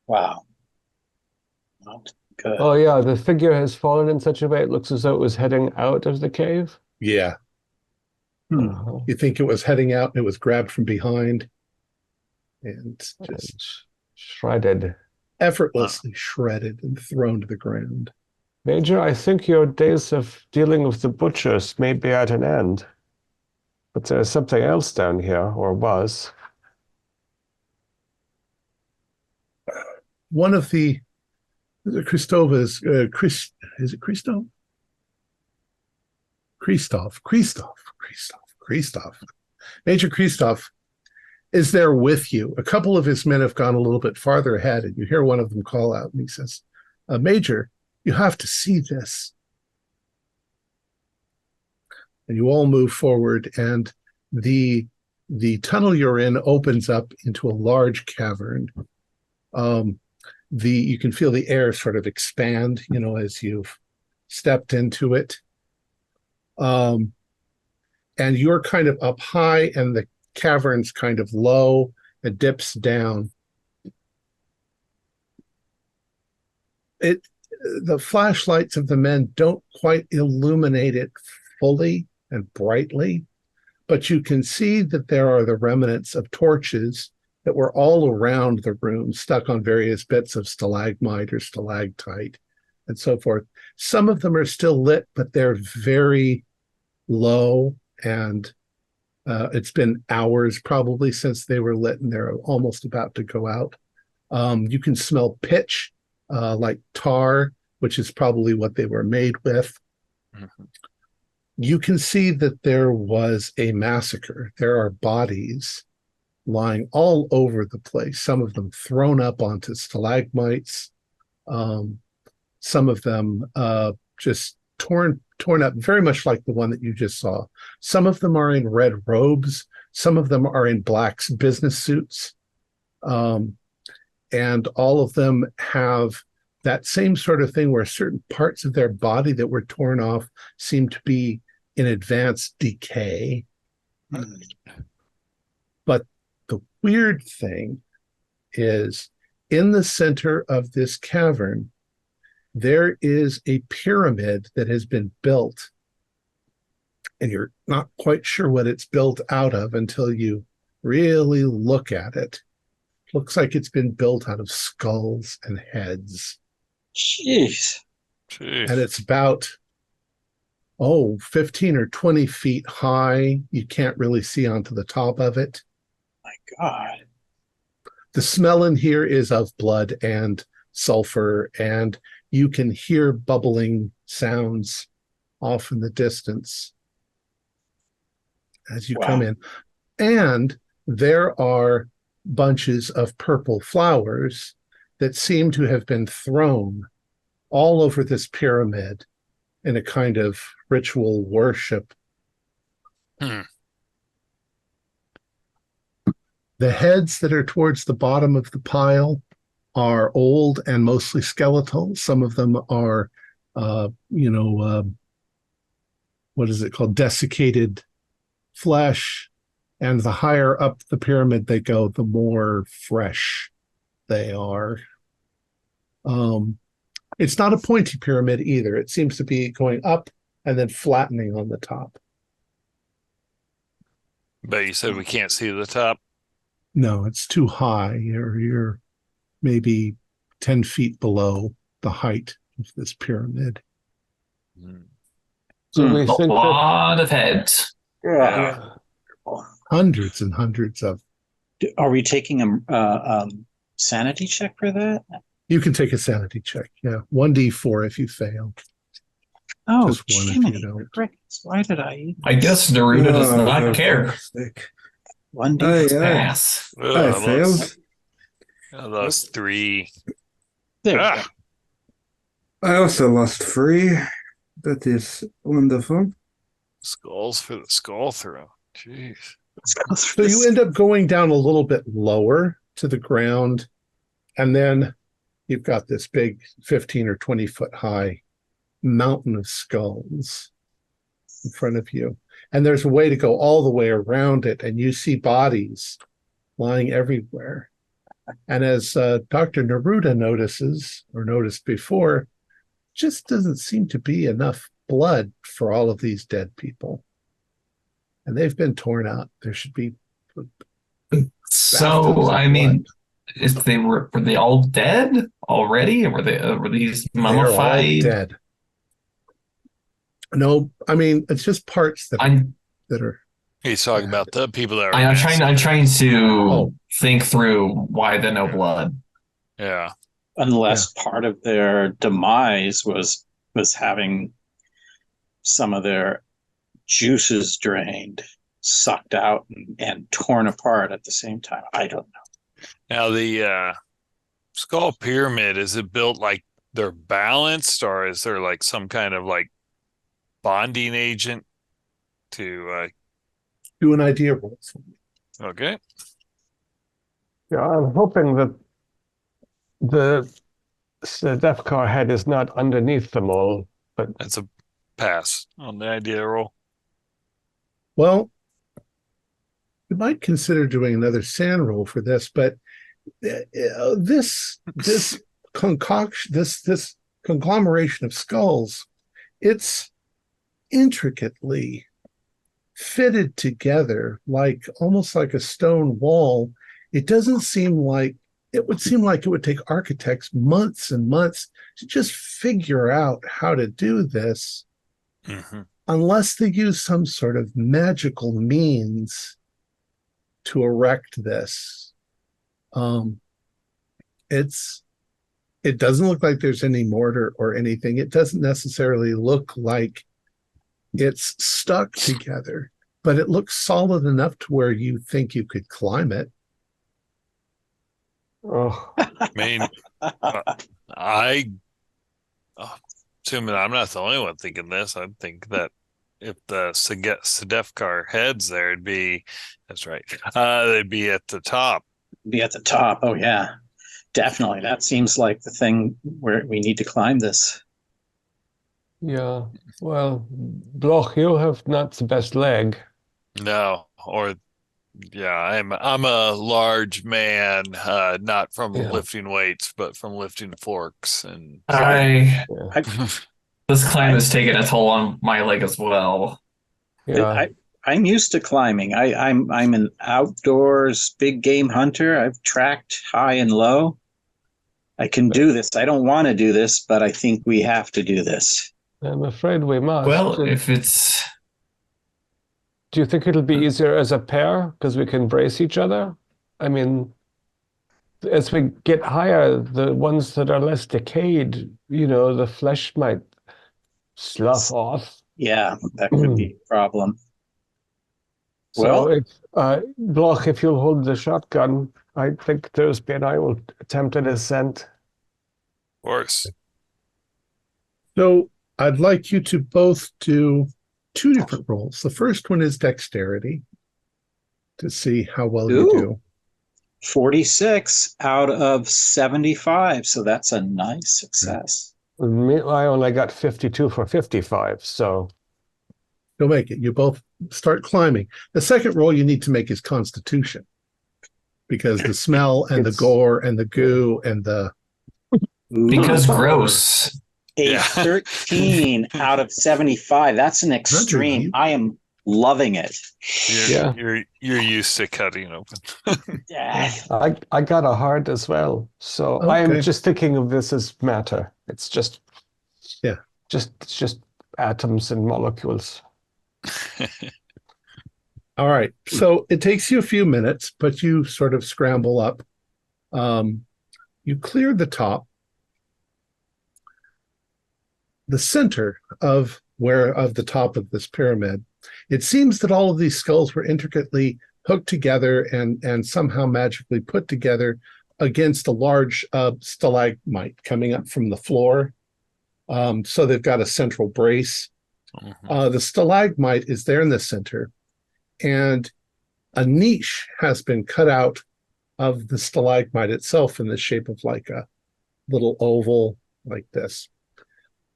Wow. Not good. Oh yeah, the figure has fallen in such a way it looks as though it was heading out of the cave. Yeah. You think it was heading out, and it was grabbed from behind and just shredded. Effortlessly shredded and thrown to the ground. Major, I think your days of dealing with the butchers may be at an end. But there's something else down here, or was. One of the Christova's, is it Christoph? Christoph. Major Christoph is there with you. A couple of his men have gone a little bit farther ahead, and you hear one of them call out, and he says, Major, you have to see this. And you all move forward, and the tunnel you're in opens up into a large cavern. You can feel the air sort of expand, as you've stepped into it. And you're kind of up high, and the cavern's kind of low. It dips down. The flashlights of the men don't quite illuminate it fully and brightly, but you can see that there are the remnants of torches that were all around the room, stuck on various bits of stalagmite or stalactite and so forth. Some of them are still lit, but they're very low, and it's been hours probably since they were lit, and they're almost about to go out. You can smell pitch, like tar, which is probably what they were made with. Mm-hmm. You can see that there was a massacre. There are bodies lying all over the place, some of them thrown up onto stalagmites, some of them just torn up, very much like the one that you just saw. Some of them are in red robes. Some of them are in black business suits. And all of them have that same sort of thing where certain parts of their body that were torn off seem to be in advanced decay. But the weird thing is, in the center of this cavern, there is a pyramid that has been built, and you're not quite sure what it's built out of until you really look at it. Looks like it's been built out of skulls and heads. Jeez. And it's about 15 or 20 feet high. You can't really see onto the top of it. My God. The smell in here is of blood and sulfur, and you can hear bubbling sounds off in the distance as you come in. And there are bunches of purple flowers that seem to have been thrown all over this pyramid in a kind of ritual worship. The heads that are towards the bottom of the pile are old and mostly skeletal. Some of them are, what is it called? Desiccated flesh. And the higher up the pyramid they go, the more fresh they are. It's not a pointy pyramid either. It seems to be going up and then flattening on the top. But you said we can't see the top? No, it's too high. You're maybe 10 feet below the height of this pyramid. So we A think lot of heads. Yeah. Hundreds and hundreds of. Are we taking a sanity check for that? You can take a sanity check. Yeah, 1d4 if you fail. Oh, Just one if Jiminy you don't. crickets. Why did I? I guess Naruto does not care. 1d. Pass. I failed. I lost 3. There we Ah. go. I also lost 3. That is wonderful. Skulls for the skull throw. Jeez. So you end up going down a little bit lower to the ground, and then you've got this big 15 or 20 foot high mountain of skulls in front of you. And there's a way to go all the way around it, and you see bodies lying everywhere. And as Dr. Neruda noticed before, just doesn't seem to be enough blood for all of these dead people. And they've been torn out. There should be. So, I mean, were they all dead already? Or were these mummified? They're all dead. No, I mean, it's just parts that are. He's talking about the people that are. I'm trying to Oh. think through why the no blood. Yeah. Unless part of their demise was having some of their juices drained, sucked out, and torn apart at the same time. I don't know. Now the skull pyramid, is it built like they're balanced, or is there like some kind of like bonding agent to Do an idea roll. okay. Yeah, I'm hoping that the Deathcar head is not underneath them all, but That's a pass on the idea roll. Well, we might consider doing another sand roll for this, but this concoction, this conglomeration of skulls, it's intricately fitted together, like almost like a stone wall. It doesn't seem like it would take architects months and months to just figure out how to do this. Mm-hmm. Unless they use some sort of magical means to erect this. It doesn't look like there's any mortar or anything. It doesn't necessarily look like it's stuck together, but it looks solid enough to where you think you could climb it. oh, I mean, assuming I'm not the only one thinking this, I think that if the Sedefkar heads there, that's right. They'd be at the top. Be at the top. Oh yeah, definitely. That seems like the thing where we need to climb this. Yeah. Well, Bloch, you have not the best leg. No, yeah, I'm a large man, not from lifting weights, but from lifting forks and this climb has taken a toll on my leg as well. Yeah. I'm used to climbing. I'm an outdoors big game hunter. I've tracked high and low. I can do this. I don't want to do this, but I think we have to do this. I'm afraid we must. Well, if it's... Do you think it'll be easier as a pair because we can brace each other? I mean, as we get higher, the ones that are less decayed, the flesh might slough off. Yeah, that could be a problem. So, Bloch, if you'll hold the shotgun, I think Thursby and I will attempt a descent. Of course. So I'd like you to both do 2 different rolls. The first one is dexterity to see how well you do. 46 out of 75, so that's a nice success. I only got 52 for 55, so... You'll make it. You both start climbing. The second roll you need to make is Constitution, because the smell and the gore and the goo and the... Because gross. A 13 out of 75. That's an extreme. I am loving it. You're used to cutting open. I got a heart as well. So I am just thinking of this as matter. It's just just atoms and molecules. All right. So it takes you a few minutes, but you sort of scramble up. You clear the top. The center of the top of this pyramid, it seems that all of these skulls were intricately hooked together and somehow magically put together against a large stalagmite coming up from the floor. So they've got a central brace. The stalagmite is there in the center, and a niche has been cut out of the stalagmite itself in the shape of like a little oval like this.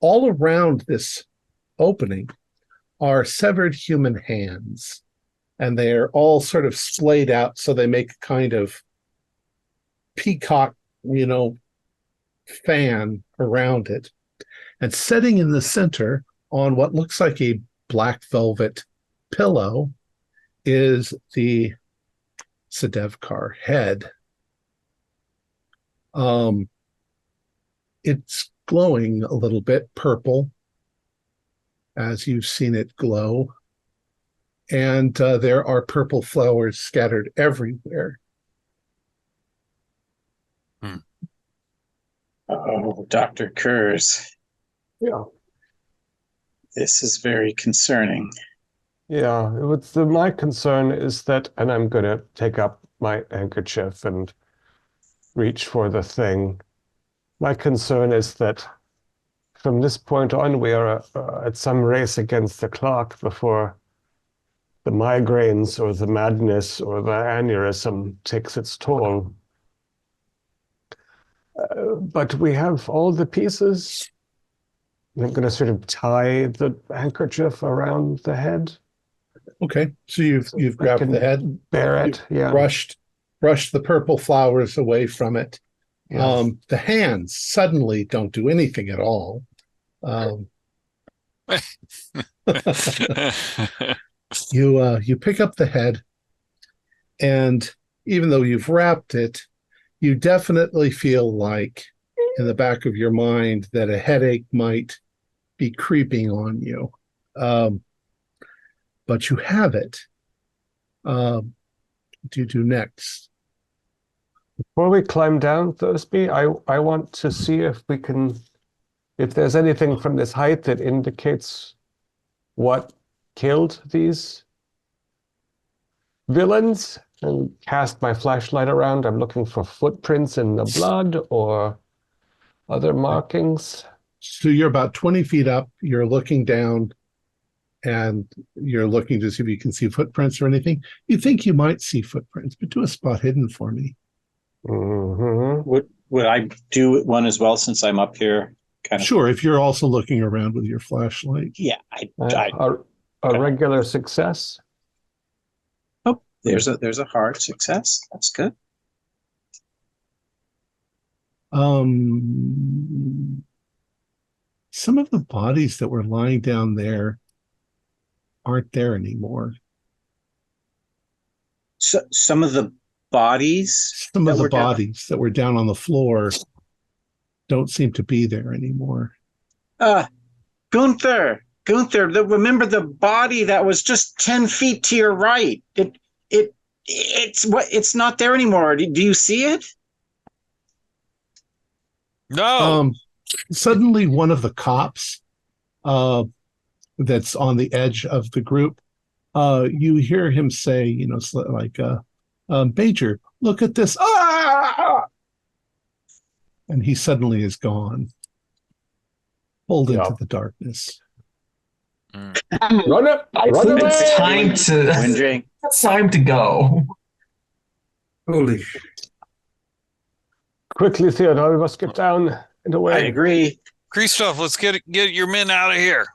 All around this opening are severed human hands, and they are all sort of splayed out so they make a kind of peacock, fan around it. And sitting in the center on what looks like a black velvet pillow is the Sedefkar head. It's glowing a little bit purple, as you've seen it glow. And there are purple flowers scattered everywhere. Oh, Dr. Kurz. Yeah. This is very concerning. Yeah, my concern is that, and I'm going to take up my handkerchief and reach for the thing. My concern is that from this point on, we are at some race against the clock before the migraines or the madness or the aneurysm takes its toll. But we have all the pieces. I'm going to sort of tie the handkerchief around the head. Okay, so you've grabbed the head, bear it, brushed the purple flowers away from it. Yeah. The hands suddenly don't do anything at all. You pick up the head, and even though you've wrapped it, you definitely feel like in the back of your mind that a headache might be creeping on you. But you have it. What do you do next? Before we climb down, Thursby, I want to see if there's anything from this height that indicates what killed these villains, and cast my flashlight around. I'm looking for footprints in the blood or other markings. So you're about 20 feet up. You're looking down. and you're looking to see if you can see footprints or anything. You think you might see footprints, but do a spot hidden for me. Mm-hmm. Would I do one as well since I'm up here? Kind of. Sure, if you're also looking around with your flashlight. Yeah, A regular success. Oh, there's a hard success. That's good. Some of the bodies that were lying down there aren't there anymore. So some of the bodies. Some of the bodies that were down on the floor don't seem to be there anymore. Gunther, remember the body that was just 10 feet to your right? It's not there anymore. Do you see it? No. Suddenly one of the cops that's on the edge of the group, you hear him say, Major, look at this. Ah! And he suddenly is gone, pulled into the darkness. Run it! Run away! It's time to go. Holy shit. Quickly, Theodore, we must get down and away. I agree. Christoph, let's get your men out of here.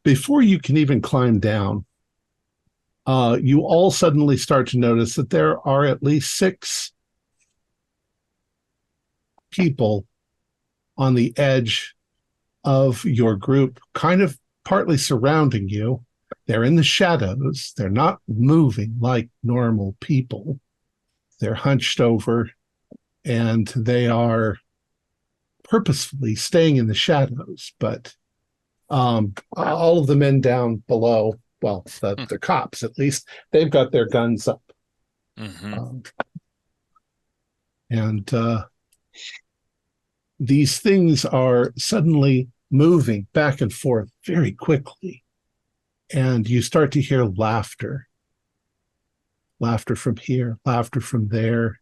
Before you can even climb down, you all suddenly start to notice that there are at least 6 people on the edge of your group, kind of partly surrounding you. They're in the shadows. They're not moving like normal people. They're hunched over, and they are purposefully staying in the shadows. But all of the men down below, well, the cops at least, they've got their guns up. Mm-hmm. And these things are suddenly moving back and forth very quickly. And you start to hear laughter. Laughter from here, laughter from there.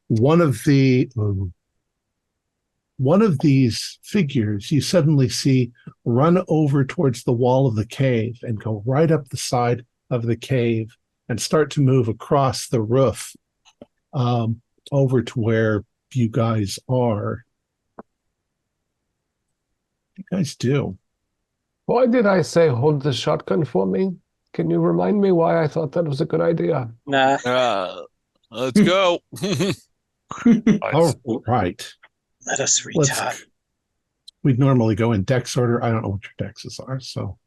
One of these figures you suddenly see run over towards the wall of the cave and go right up the side of the cave and start to move across the roof over to where you guys are. What do you guys do? Why did I say hold the shotgun for me? Can you remind me why I thought that was a good idea? Nah. Let's go. All right. Let us retire. We'd normally go in dex order. I don't know what your dexes are, so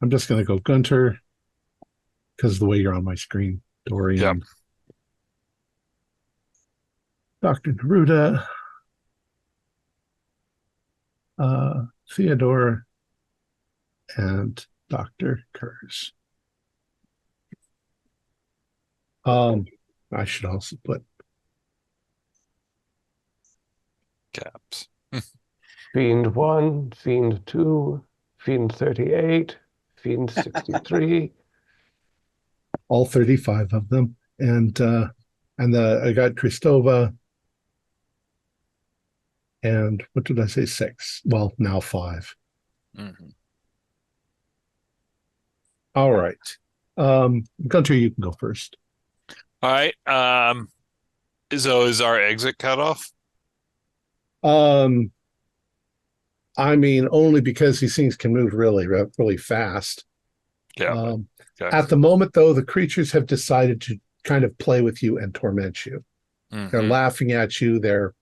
I'm just going to go Gunter because of the way you're on my screen. Dorian. Yep. Dr. Neruda. Theodore. And Dr. Kurz. I should also put Caps. Fiend 1, Fiend 2, Fiend 38, Fiend 63. all 35 of them. And I got Kristova. And what did I say? 6. Well, now 5. Mm-hmm. All right. Gunter, you can go first. All right. So is our exit cut off? I mean, only because these things can move really, really fast. Yeah. Okay. At the moment, though, the creatures have decided to kind of play with you and torment you. Mm-hmm. They're laughing at you. They're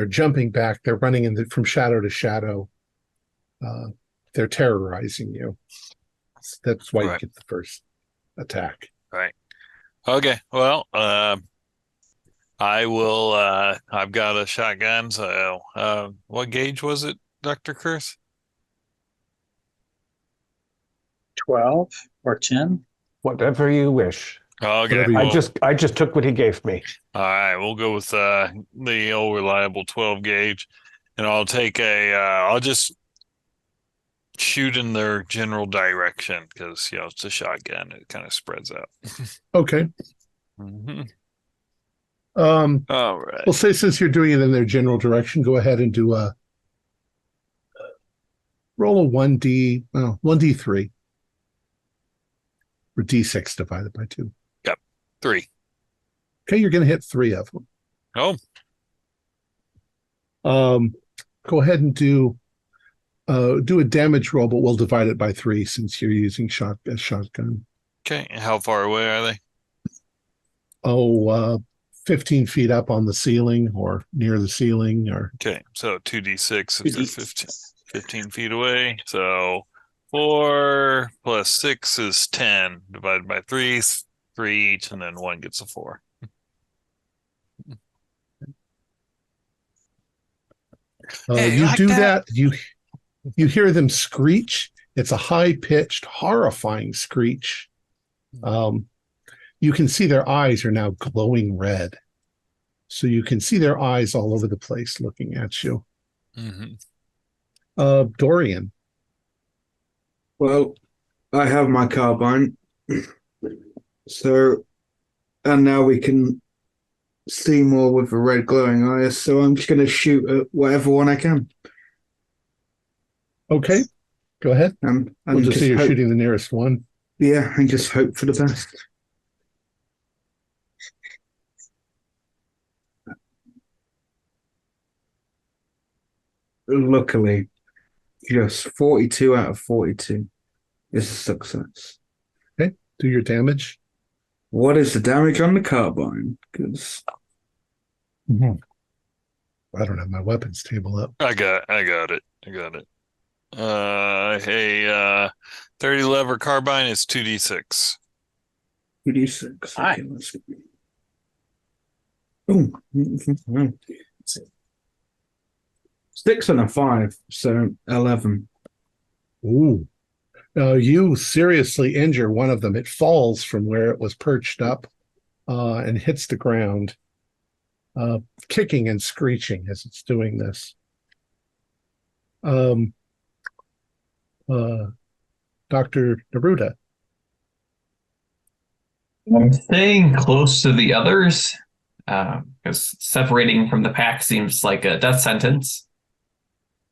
jumping back. They're running from shadow to shadow. They're terrorizing you. That's why you get the first attack. Right. Okay. Well, I will. I've got a shotgun. So, what gauge was it, Dr. Kurz? 12 or 10? Whatever you wish. Okay. I just took what he gave me. All right. We'll go with the old reliable 12 gauge, and I'll take I'll just shoot in their general direction because it's a shotgun. It kind of spreads out. Okay. Mm-hmm. All right. We'll say since you're doing it in their general direction, go ahead and do a roll a 1d3 or d6 divided by 2. Yep. 3. Okay, you're going to hit 3 of them. Go ahead and do a damage roll, but we'll divide it by 3 since you're using a shotgun. Okay, and how far away are they? 15 feet up on the ceiling or near the ceiling. Okay, so 2d6 if they're 15 feet away. So 4 plus 6 is 10. Divided by 3, 3 each, and then 1 gets a 4. You do that. You hear them screech. It's a high-pitched, horrifying screech. You can see their eyes are now glowing red. So you can see their eyes all over the place looking at you. Mm-hmm. Dorian. Well, I have my carbine. So, and now we can see more with the red glowing eyes. So I'm just going to shoot at whatever one I can. Okay, go ahead. And we'll just say you're shooting the nearest one. Yeah, and just hope for the best. Luckily, just 42 out of 42 is a success. Okay, do your damage. What is the damage on the carbine? Because I don't have my weapons table up. I got it. A 30 lever carbine is 2d6. 2d6. Hi. Okay, let's see. Oh, 6 and a 5, so 11. Ooh. You seriously injure one of them. It falls from where it was perched up and hits the ground, kicking and screeching as it's doing this. Dr. Naruda. I'm staying close to the others because separating from the pack seems like a death sentence.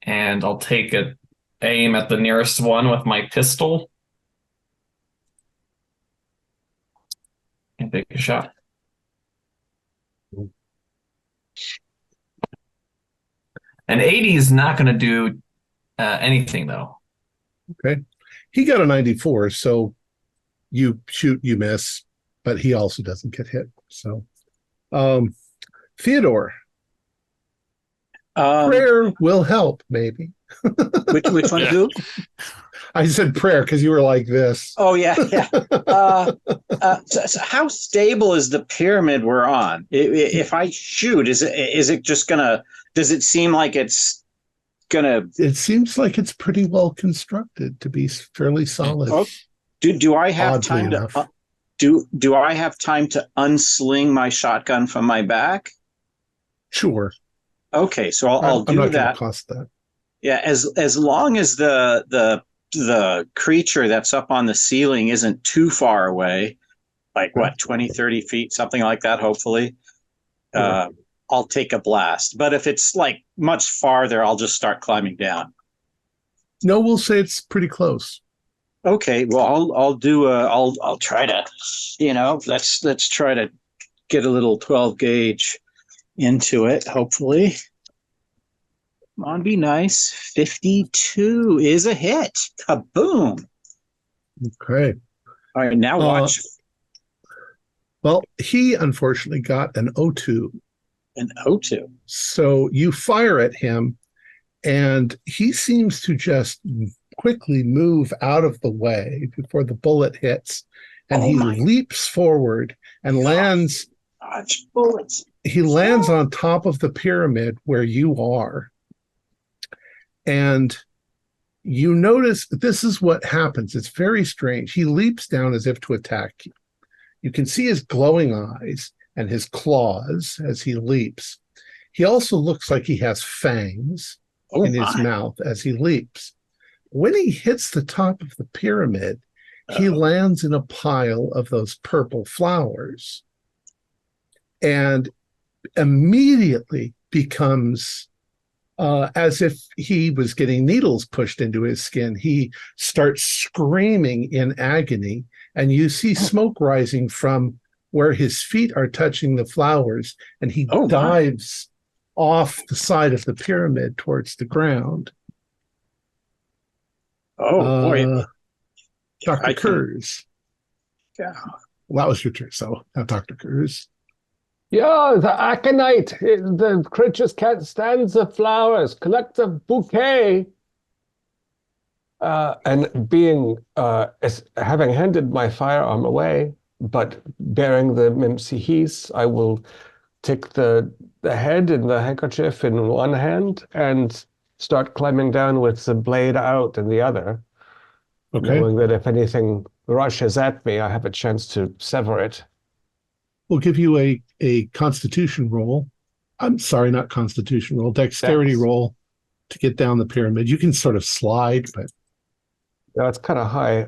And I'll take an aim at the nearest one with my pistol. And take a shot. An 80 is not going to do anything, though. Okay. He got a 94, so you shoot, you miss, but he also doesn't get hit. So, Theodore. Prayer will help, maybe. Which one do? I said prayer because you were like this. Oh, yeah. So how stable is the pyramid we're on? If I shoot, is it just gonna? Does it seem like it's gonna? It seems like it's pretty well constructed to be fairly solid. Oh, do I have Oddly time enough. to? Do I have time to unsling my shotgun from my back? Sure. Okay, so I'll do I'm not that. going to cost that. Yeah, as long as the creature that's up on the ceiling isn't too far away, like what, 20, 30 feet, something like that, hopefully, I'll take a blast. But if it's like much farther, I'll just start climbing down. No, we'll say it's pretty close. Okay, well, I'll try to, let's try to get a little 12 gauge into it, hopefully. Come on, be nice. 52 is a hit. Kaboom. Okay. All right, now watch. Well, he unfortunately got an O2. An O2. So you fire at him, and he seems to just quickly move out of the way before the bullet hits, and he leaps forward and lands. Dodge bullets. He lands on top of the pyramid where you are. And you notice this is what happens. It's very strange. He leaps down as if to attack you. You can see his glowing eyes and his claws as he leaps. He also looks like he has fangs in his mouth as he leaps. When he hits the top of the pyramid, he lands in a pile of those purple flowers. And immediately becomes as if he was getting needles pushed into his skin. He starts screaming in agony, and you see smoke rising from where his feet are touching the flowers, and he dives off the side of the pyramid towards the ground. Oh, boy. Dr. Kurz. Yeah. Well, that was your turn, so now Dr. Kurz. Yeah, the aconite. The creatures can't stand the flowers. Collect a bouquet. And being, having handed my firearm away, but bearing the Memsihis, I will take the head and the handkerchief in one hand and start climbing down with the blade out in the other. Okay. Knowing that if anything rushes at me, I have a chance to sever it. We'll give you a constitution roll. I'm sorry, not constitution roll, dexterity roll to get down the pyramid. You can sort of slide, but that's kind of high.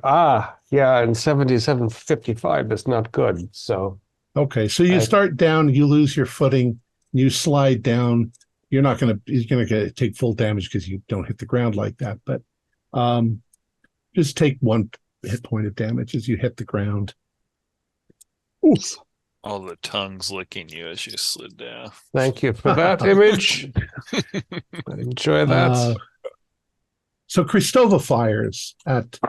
Yeah, and 77.55 is not good. So okay, so you start down, you lose your footing, you slide down. You're gonna take full damage because you don't hit the ground like that, but just take 1 hit point of damage as you hit the ground. Oof. All the tongues licking you as you slid down. Thank you for that image. Enjoy that. So Kristova fires at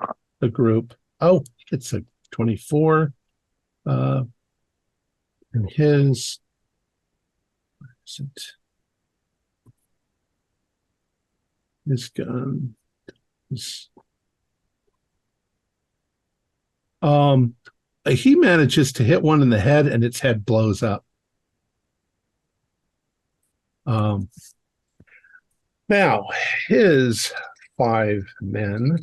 the group. Oh, it's a 24. And his, where is it? His gun is, he manages to hit one in the head, and its head blows up. Now, his 5 men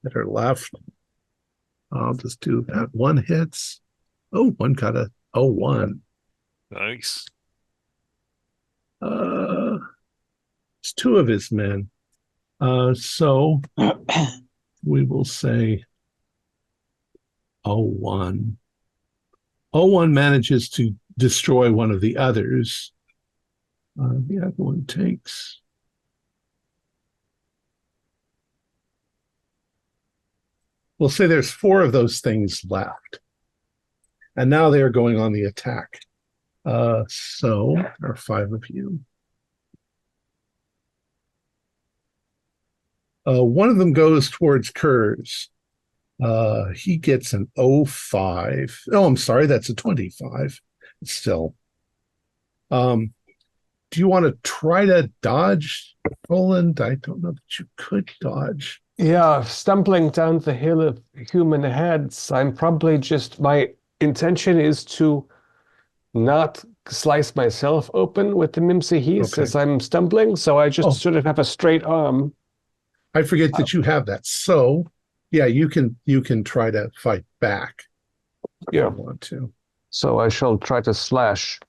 that are left, I'll just do that. One hits. Oh, one got a 01. Nice. It's 2 of his men. So we will say 01. 01 manages to destroy one of the others. The other one takes. We'll say there's 4 of those things left. And now they are going on the attack. So there are 5 of you. One of them goes towards Kurz. He gets an 05. Oh, I'm sorry, that's a 25. Still. Do you want to try to dodge, Roland? I don't know that you could dodge. Yeah, stumbling down the hill of human heads, I'm probably just, my intention is to not slice myself open with the Mimsihis as I'm stumbling, so I just sort of have a straight arm. I forget that you have that. So, yeah, you can try to fight back. Yeah. If you want to. So I shall try to slash.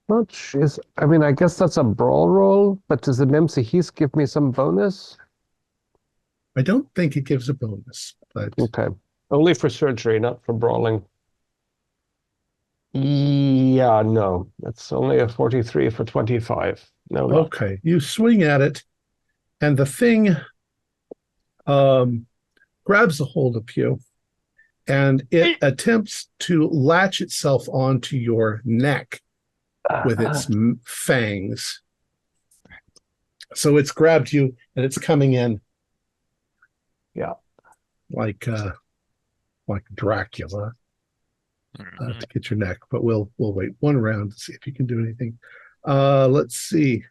I guess that's a brawl roll, but does the Memsihis give me some bonus? I don't think it gives a bonus, but okay. Only for surgery, not for brawling. Yeah, no. That's only a 43 for 25. No. Okay. You swing at it, and the thing grabs a hold of you, and it attempts to latch itself onto your neck with its fangs. So it's grabbed you, and it's coming in. Yeah. Like Dracula to get your neck. But we'll wait 1 round to see if you can do anything. Let's see.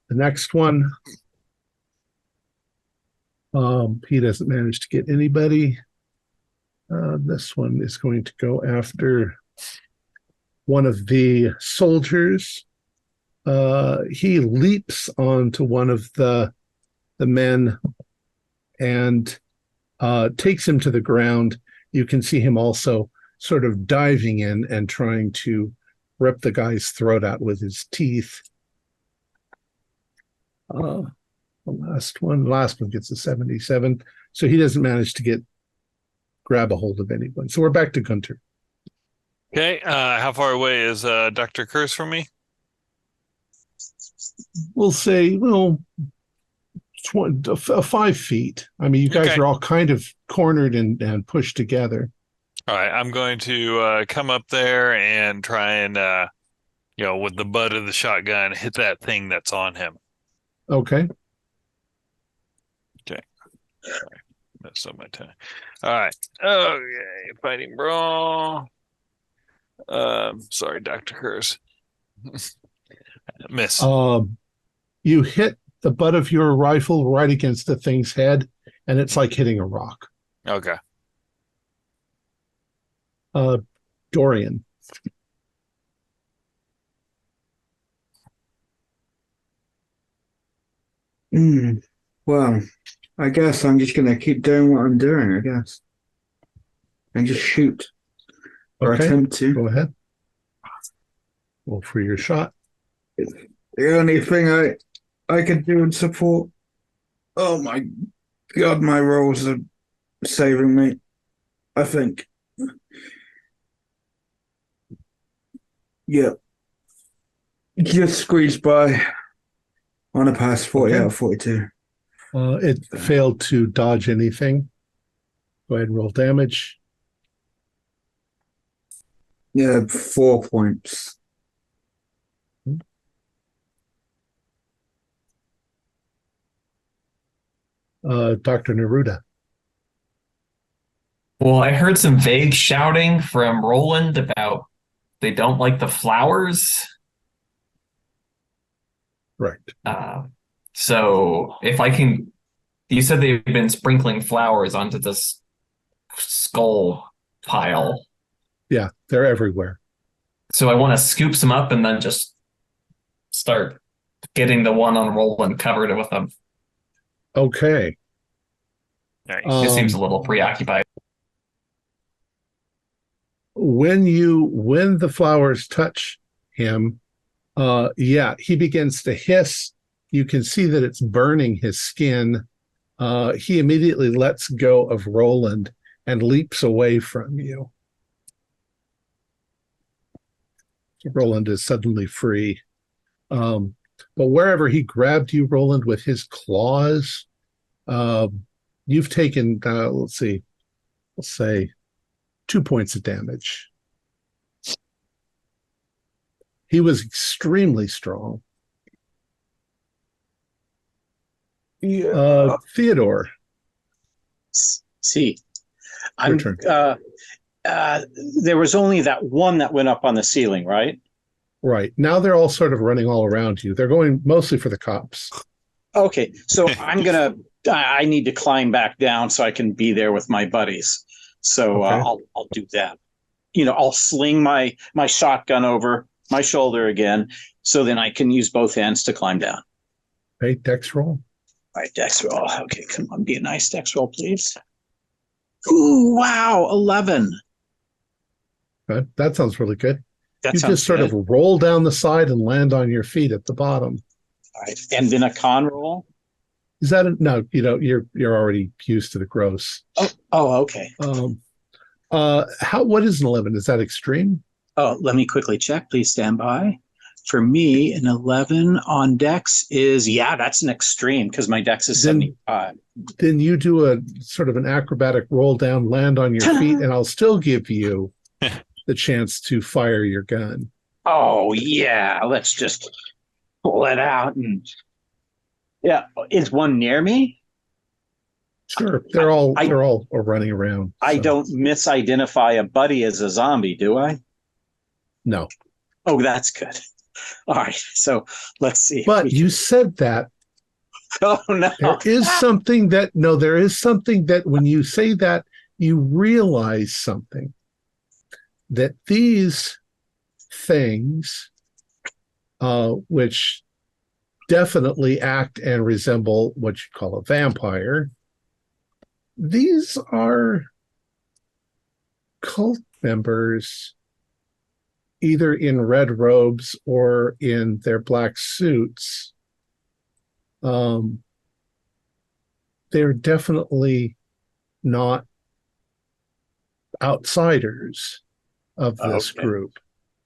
The next one. He doesn't manage to get anybody. This one is going to go after one of the soldiers. He leaps onto one of the men and takes him to the ground. You can see him also sort of diving in and trying to rip the guy's throat out with his teeth. The last one gets a 77. So he doesn't manage to grab a hold of anyone. So we're back to Gunter. Okay, how far away is Dr. Curse from me? We'll say, 5 feet. I mean, you guys Okay. are all kind of cornered and pushed together. All right, I'm going to come up there and try and, with the butt of the shotgun, hit that thing that's on him. Okay. Okay. Sorry, messed up my time. All right. Okay, fighting brawl. Sorry, Dr. Curse. Miss. You hit the butt of your rifle right against the thing's head, and it's like hitting a rock. Okay. Dorian. Well, I guess I'm just gonna keep doing what I'm doing, I guess. And just shoot. Or Okay. attempt to. Go ahead. Roll for your shot. The only thing I could do in support. Oh my God, my rolls are saving me. I think. Yeah. Just squeezed by on a pass 40 out of 42. It failed to dodge anything. Go ahead and roll damage. Yeah, 4 points. Dr. Neruda. Well, I heard some vague shouting from Roland about they don't like the flowers. Right. So if I can, you said they've been sprinkling flowers onto this skull pile. Yeah, they're everywhere. So I want to scoop some up and then just start getting the one on Roland covered with them. Okay. Nice. It seems a little preoccupied. When the flowers touch him, he begins to hiss. You can see that it's burning his skin. He immediately lets go of Roland and leaps away from you. Roland is suddenly free. But wherever he grabbed you, Roland, with his claws, you've taken, let's say 2 points of damage. He was extremely strong. Theodore. See, Your turn. There was only that one that went up on the ceiling, right? Right. Now they're all sort of running all around you. They're going mostly for the cops. Okay, so I need to climb back down so I can be there with my buddies. So Okay. I'll do that. I'll sling my shotgun over my shoulder again, so then I can use both hands to climb down. Okay, dex roll. All right, dex roll. Okay, come on, be a nice dex roll, please. Ooh, wow, 11. Okay, that sounds really good. That You sounds just sort good. of roll down the side and land on your feet at the bottom. All right, and then a con roll. Is that no? You're already used to the gross. Oh, okay. What is an 11? Is that extreme? Oh, let me quickly check. Please stand by. For me, an 11 on dex is, that's an extreme because my dex is 75. Then you do a sort of an acrobatic roll down, land on your feet, and I'll still give you the chance to fire your gun. Oh, yeah. Let's just pull it out. Is one near me? Sure. They're all running around. I don't misidentify a buddy as a zombie, do I? No. Oh, that's good. All right. So let's see. But you said that. Oh, no. There is something that when you say that, you realize something. That these things, which definitely act and resemble what you call a vampire, these are cult members, either in red robes or in their black suits. They're definitely not outsiders. of this group.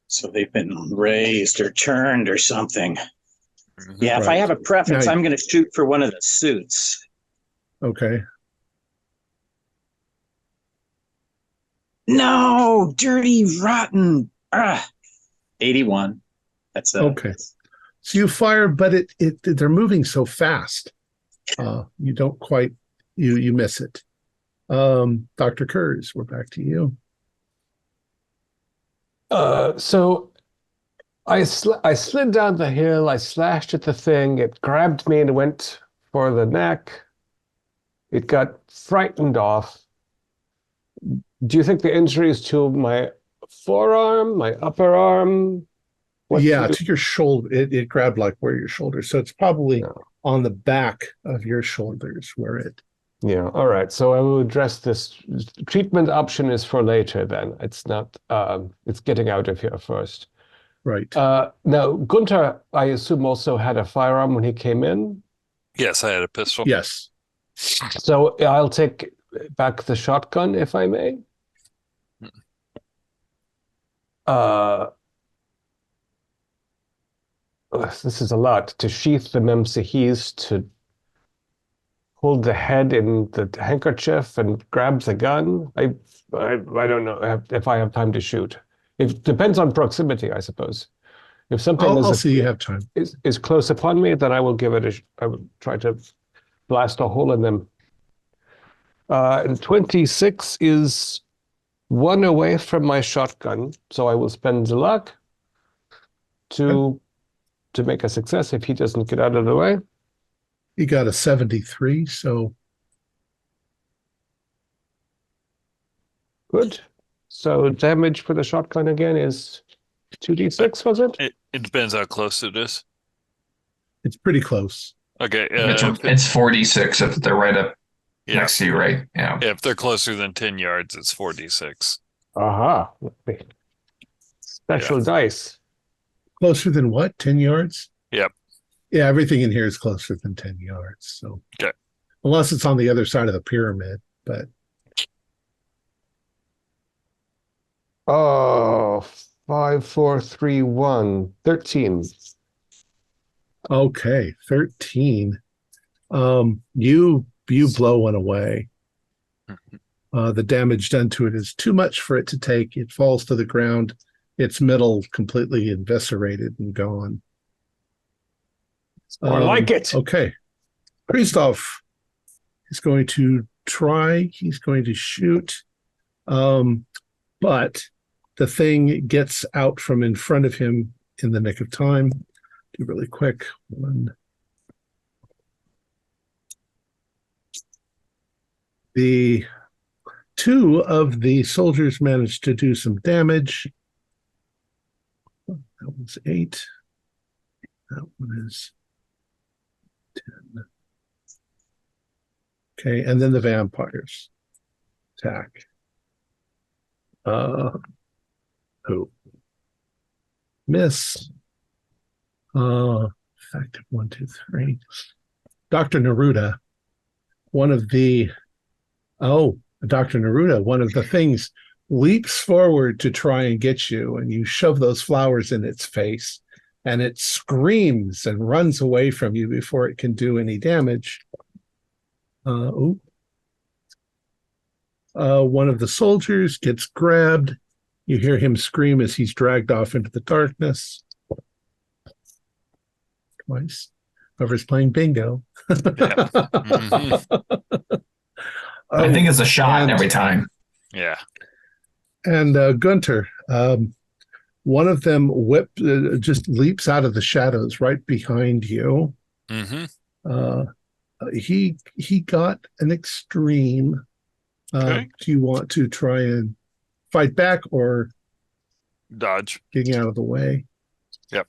So they've been raised or turned or something. Yeah, if Right. I have a preference, Now, I'm going to shoot for one of the suits. Okay. No, dirty, rotten. 81. That's Okay. So you fire, but they're moving so fast. You don't quite you miss it. Dr. Kurz, we're back to you. So I slid down the hill, I slashed at the thing, it grabbed me and went for the neck. It got frightened off. Do you think the injury is to my forearm, my upper arm? To your shoulder. It grabbed like where your shoulder. So it's probably on the back of your shoulders where it. Yeah, all right. So I will address this. Treatment option is for later then. It's not, it's getting out of here first. Right. Now, Gunther, I assume, also had a firearm when he came in? Yes, I had a pistol. Yes. So I'll take back the shotgun, if I may. This is a lot. To sheath the memsahis, to hold the head in the handkerchief and grab the gun. I don't know if I have time to shoot. It depends on proximity, I suppose. If something I'll see you have time. Is close upon me, then I will give it I will try to blast a hole in them. And 26 is 1 away from my shotgun, so I will spend the luck to make a success if he doesn't get out of the way. You got a 73, so good. So damage for the shotgun again is 2d6, was it? It depends how close it is. It's pretty close. Okay. It's 46 if they're right up next to you, right? Yeah. If they're closer than 10 yards, it's 4d6. Aha. Special dice. Closer than what? 10 yards? Yep. Yeah, everything in here is closer than 10 yards. So, okay. Unless it's on the other side of the pyramid, but. Oh, 5, 4, 3, 1, 13. Okay, 13. You blow one away. The damage done to it is too much for it to take. It falls to the ground. Its middle completely eviscerated and gone. I like it. Okay. Christoph is going to try. He's going to shoot. But the thing gets out from in front of him in the nick of time. Do really quick. 1. The 2 of the soldiers managed to do some damage. That was 8. That one is 10. Okay, and then the vampires attack. Who? Miss. Effective 1, 2, 3. Dr. Neruda, one of the things leaps forward to try and get you, and you shove those flowers in its face, and it screams and runs away from you before it can do any damage. One of the soldiers gets grabbed. You hear him scream as he's dragged off into the darkness. Twice. Whoever's playing bingo. I think it's a shot every time. Yeah. And Gunter, one of them just leaps out of the shadows right behind you. Mm-hmm. He got an extreme. Okay. Do you want to try and fight back or dodge? Getting out of the way. Yep.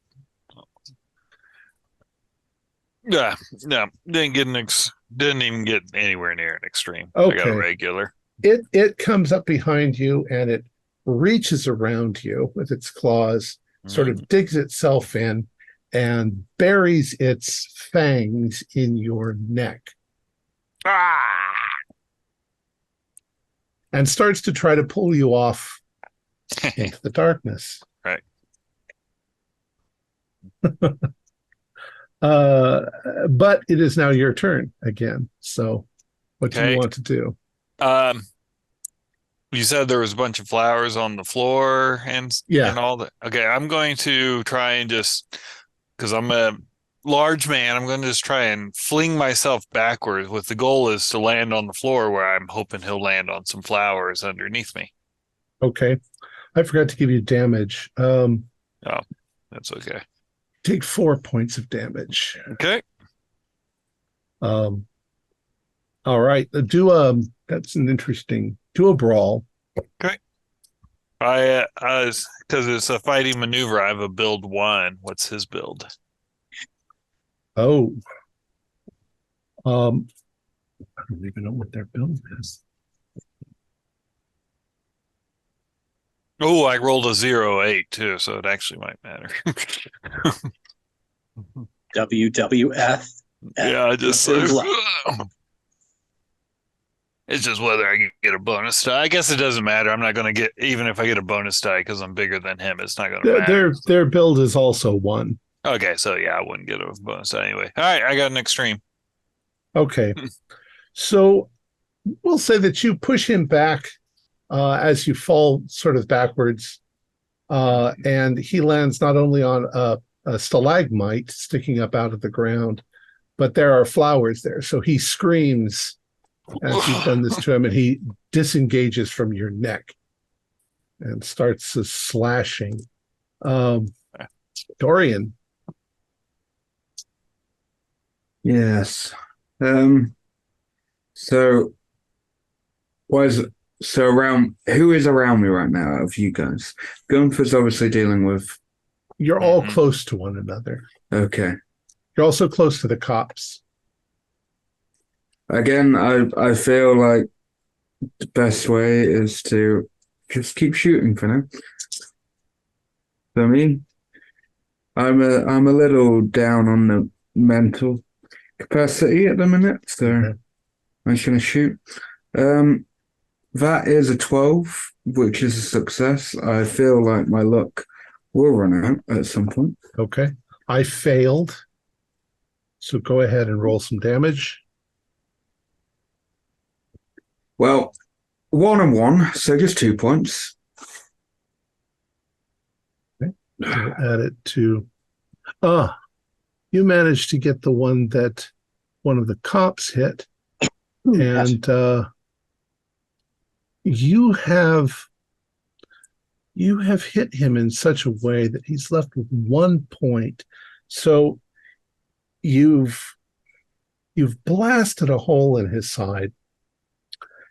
Yeah. No. Didn't even get anywhere near an extreme. Okay. I got a regular. It comes up behind you and it reaches around you with its claws, sort of digs itself in and buries its fangs in your neck. And starts to try to pull you off into the darkness. Right. But it is now your turn again. So what do you want to do? You said there was a bunch of flowers on the floor and all that. Okay, I'm going to try and because I'm a large man, I'm going to just try and fling myself backwards with the goal is to land on the floor where I'm hoping he'll land on some flowers underneath me. Okay. I forgot to give you damage. Oh, that's okay. Take 4 points of damage. Okay. All right. That's an interesting. Do a brawl. Okay. Because it's a fighting maneuver, I have a build 1. What's his build? Oh. I don't even know what their build is. Oh, I rolled a 0-8 too, so it actually might matter. WWF. Yeah, I just it's just whether I get a bonus die. I guess it doesn't matter. I'm not going to get, even if I get a bonus die because I'm bigger than him, it's not going to matter. Their build is also 1. Okay, so yeah, I wouldn't get a bonus die anyway. All right, I got an extreme. Okay. So we'll say that you push him back as you fall sort of backwards, and he lands not only on a stalagmite sticking up out of the ground, but there are flowers there. So he screams as you've done this to him, and he disengages from your neck and starts slashing. Dorian. Yes. So who is around me right now out of you guys? Gunther's obviously dealing with. You're all close to one another. Okay. You're also close to the cops. Again, I feel like the best way is to just keep shooting for now. For me, I'm a little down on the mental capacity at the minute, so I'm just gonna shoot. That is a 12, which is a success. I feel like my luck will run out at some point. Okay. I failed. So go ahead and roll some damage. Well, 1 and 1, so just 2 points. Okay. We'll add it to. You managed to get the one that one of the cops hit. And you have hit him in such a way that he's left with 1 point. So you've blasted a hole in his side,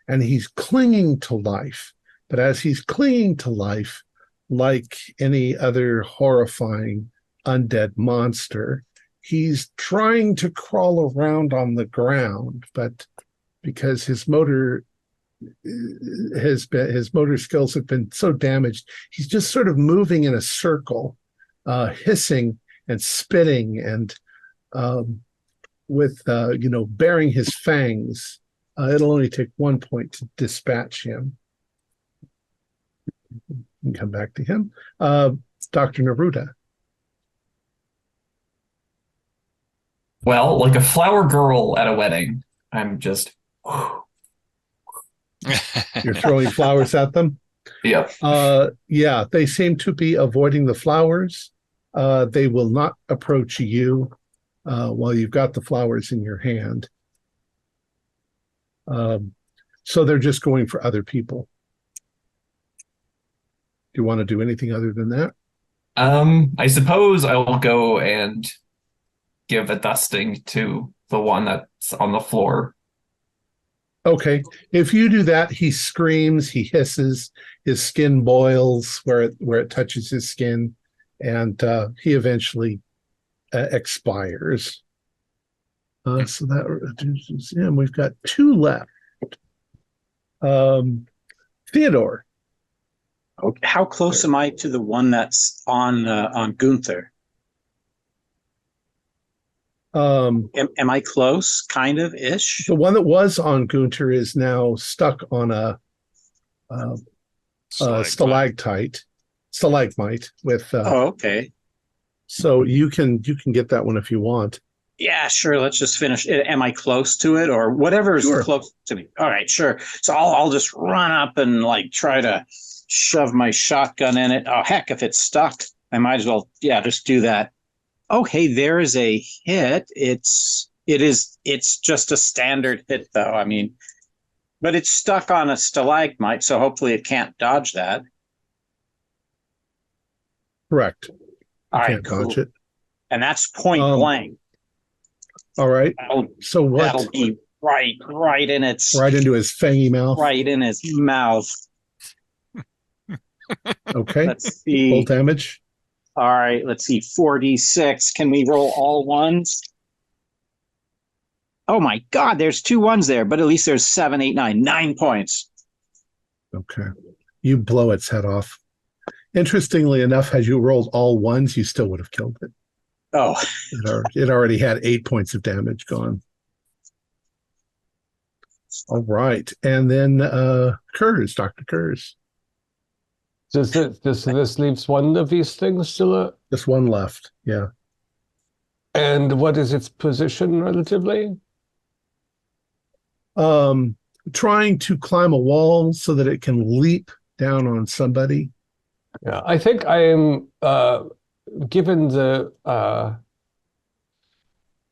and he's clinging to life. But as he's clinging to life, like any other horrifying undead monster, he's trying to crawl around on the ground, but because his motor skills have been so damaged, he's just sort of moving in a circle, hissing and spitting and with baring his fangs. It'll only take 1 point to dispatch him. You can come back to him. Dr. Neruda. Well, like a flower girl at a wedding, I'm just. You're throwing flowers at them? Yep. Yeah, they seem to be avoiding the flowers. They will not approach you while you've got the flowers in your hand. So they're just going for other people. Do you want to do anything other than that? I suppose I will go and give a dusting to the one that's on the floor. Okay. If you do that, he screams, he hisses, his skin boils where it touches his skin, and he eventually expires. So that reduces him. We've got 2 left. Theodore. Okay. How close am I to the one that's on Gunther? Am I close? Kind of ish. The one that was on Gunther is now stuck on a stalagmite with. Oh, okay. So you can get that one if you want. Yeah, sure. Let's just finish. Am I close to it, or whatever is Sure. close to me? All right, sure. So I'll just run up and like try to shove my shotgun in it. Oh heck, if it's stuck, I might as well. Yeah, just do that. Oh, hey, there is a hit. It's just a standard hit, though. I mean, but it's stuck on a stalagmite, so hopefully it can't dodge that. Correct. All right, Can't dodge cool. it. And that's point blank. All right. So what? That'll be right in its Right into his fangy mouth. right in his mouth. Okay. Let's see. Full damage. All right, let's see. 4d6. Can we roll all ones? Oh my God, there's 2 ones there, but at least there's 7, 8, 9. 9 points. Okay. You blow its head off. Interestingly enough, had you rolled all ones, you still would have killed it. Oh. It already had 8 points of damage gone. All right. And then Kurz, Dr. Kurz. This leaves one of these things still? Just one left, yeah. And what is its position relatively? Trying to climb a wall so that it can leap down on somebody. Yeah, I think I am, given the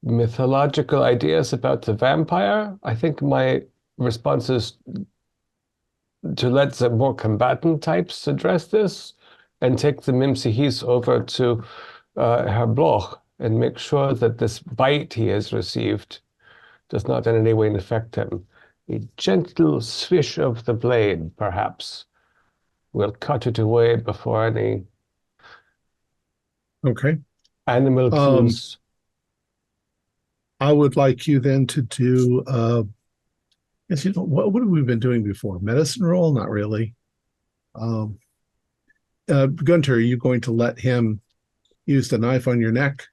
mythological ideas about the vampire, I think my response is to let the more combatant types address this and take the Mimsihis over to Herr Bloch and make sure that this bite he has received does not in any way affect him. A gentle swish of the blade, perhaps, will cut it away before any animal clues. I would like you then to do what have we been doing before? Medicine roll? Not really. Gunter, are you going to let him use the knife on your neck?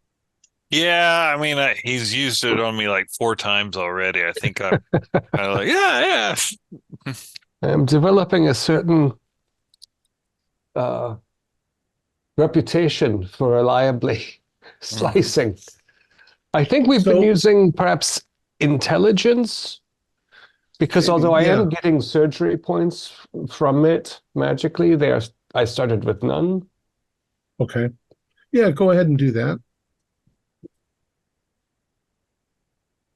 Yeah, I mean, he's used it on me like 4 times already. I think I'm kind of like, yeah. I'm developing a certain reputation for reliably slicing. I think we've been using perhaps intelligence, because although I am getting surgery points from it magically, I started with none. Okay. Yeah, go ahead and do that.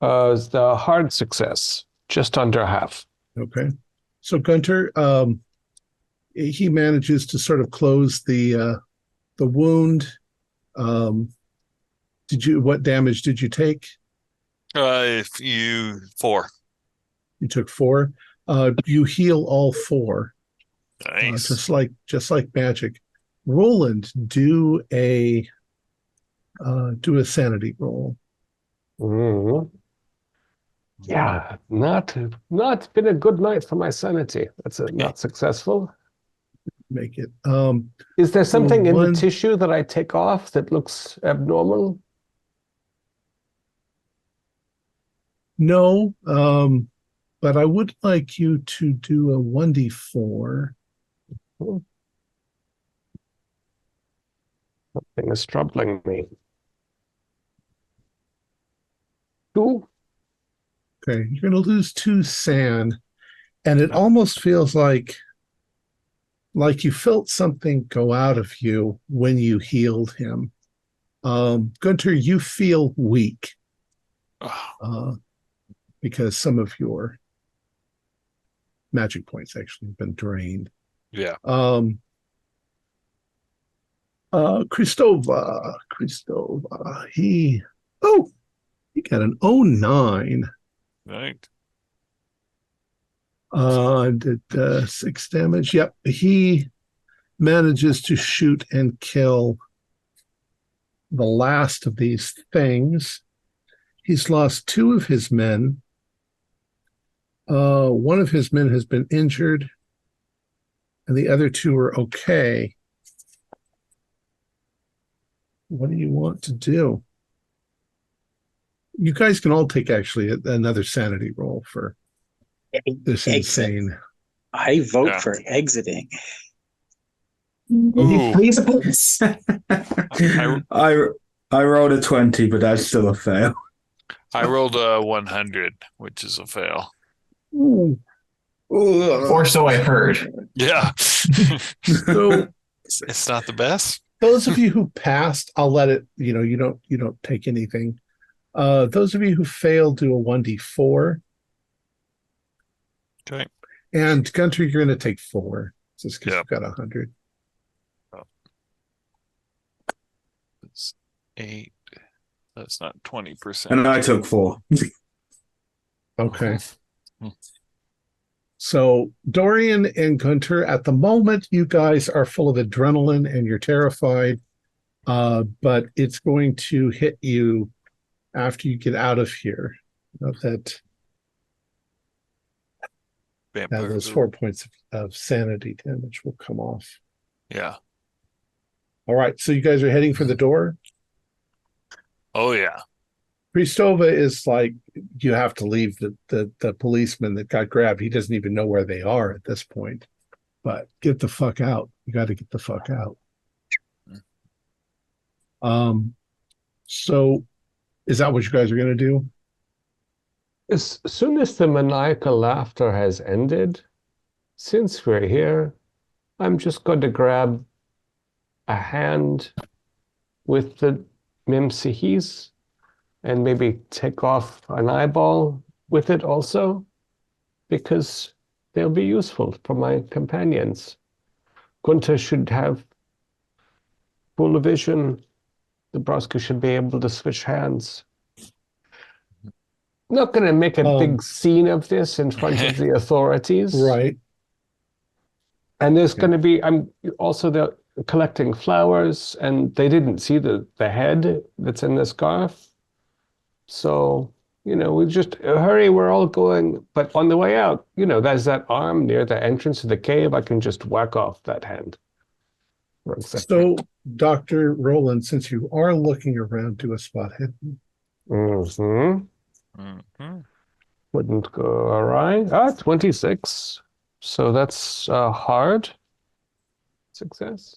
The hard success, just under half. Okay. So Gunter, he manages to sort of close the wound. What damage did you take? 4. You took 4. You heal all 4. Nice. Just like magic. Roland, do a sanity roll. Mm-hmm. Yeah, not been a good night for my sanity. That's not successful. Make it. Is there something in the tissue that I take off that looks abnormal? No, but I would like you to do a 1d4. Something is troubling me. 2. Okay, you're going to lose 2 sand, and it almost feels like you felt something go out of you when you healed him. Gunter, you feel weak because some of your magic points actually have been drained. Yeah. Kristova, he got an 09. Right. Did 6 damage. Yep, he manages to shoot and kill the last of these things. He's lost 2 of his men. One of his men has been injured, and the other 2 are okay. What do you want to do? You guys can all take actually another sanity roll for this insane. I vote Yeah. for exiting. Ooh. Please, please. I rolled a 20, but that's still a fail. I rolled a 100, which is a fail. Ooh. Or so I've heard. Yeah. So It's not the best. those of you who passed, I'll let it, you don't take anything. Those of you who failed, do a 1d4. Okay. And Gunter, you're going to take 4, just because Yep. you've got 100. It's 8. That's not 20%. And I took 4. Okay. So Dorian and Gunter, at the moment, you guys are full of adrenaline and you're terrified. But it's going to hit you after you get out of here. Not that those 4 points of sanity damage will come off. Yeah. All right. So you guys are heading for the door. Oh, yeah. Kristova is like, you have to leave the policeman that got grabbed. He doesn't even know where they are at this point. But get the fuck out. You got to get the fuck out. So is that what you guys are going to do? As soon as the maniacal laughter has ended, since we're here, I'm just going to grab a hand with the Memsihis and maybe take off an eyeball with it also, because they'll be useful for my companions. Gunter should have full vision. Dabrowski should be able to switch hands. Not going to make a big scene of this in front of the authorities. Right. And there's going to be, I'm also they're collecting flowers, and they didn't see the head that's in the scarf. So, we just hurry, we're all going. But on the way out, there's that arm near the entrance to the cave. I can just whack off that hand. So, Dr. Roland, since you are looking around, do a spot hidden. Wouldn't go awry. 26. So that's hard success.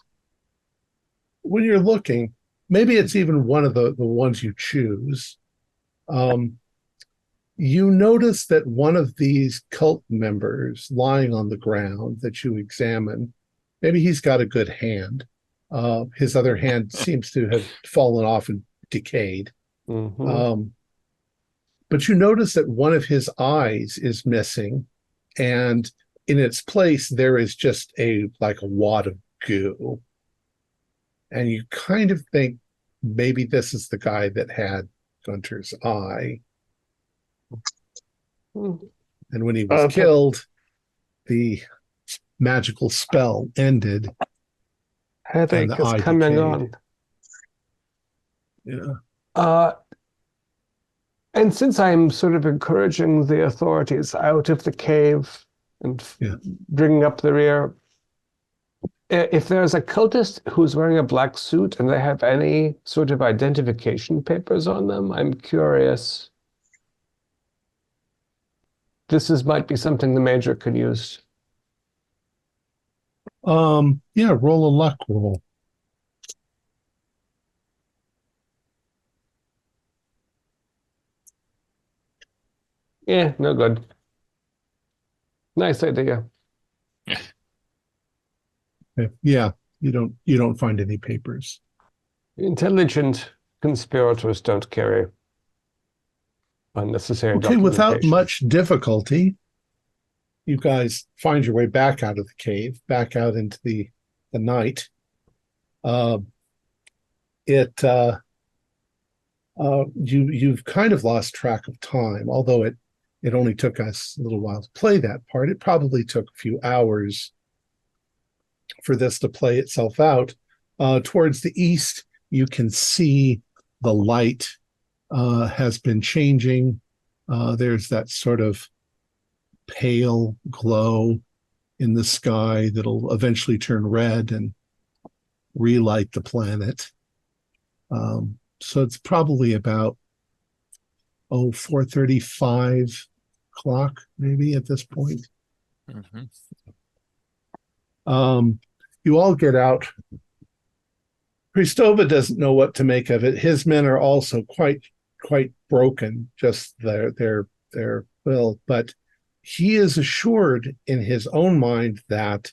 When you're looking, maybe it's even one of the ones you choose. You notice that one of these cult members lying on the ground that you examine, maybe he's got a good hand. His other hand seems to have fallen off and decayed. But you notice that one of his eyes is missing, and in its place there is just like a wad of goo. And you kind of think maybe this is the guy that had Gunter's eye. And when he was killed, the magical spell ended. Headache is coming on. Yeah. And since I'm sort of encouraging the authorities out of the cave and bringing up the rear, if there's a cultist who's wearing a black suit and they have any sort of identification papers on them, I'm curious. Might be something the Major could use. Roll a luck roll. Yeah, no good. Nice idea. Yeah, you don't find any papers. Intelligent conspirators don't carry unnecessary Okay, without documentation. much difficulty, you guys find your way back out of the cave, back out into the night. You've kind of lost track of time, although it only took us a little while to play that part. It probably took a few hours for this to play itself out. Towards the east, you can see the light has been changing. There's that sort of pale glow in the sky that'll eventually turn red and relight the planet. So it's probably about 4:35 o'clock maybe at this point. Mm-hmm. You all get out. Kristova doesn't know what to make of it. His men are also quite broken, just their will, but he is assured in his own mind that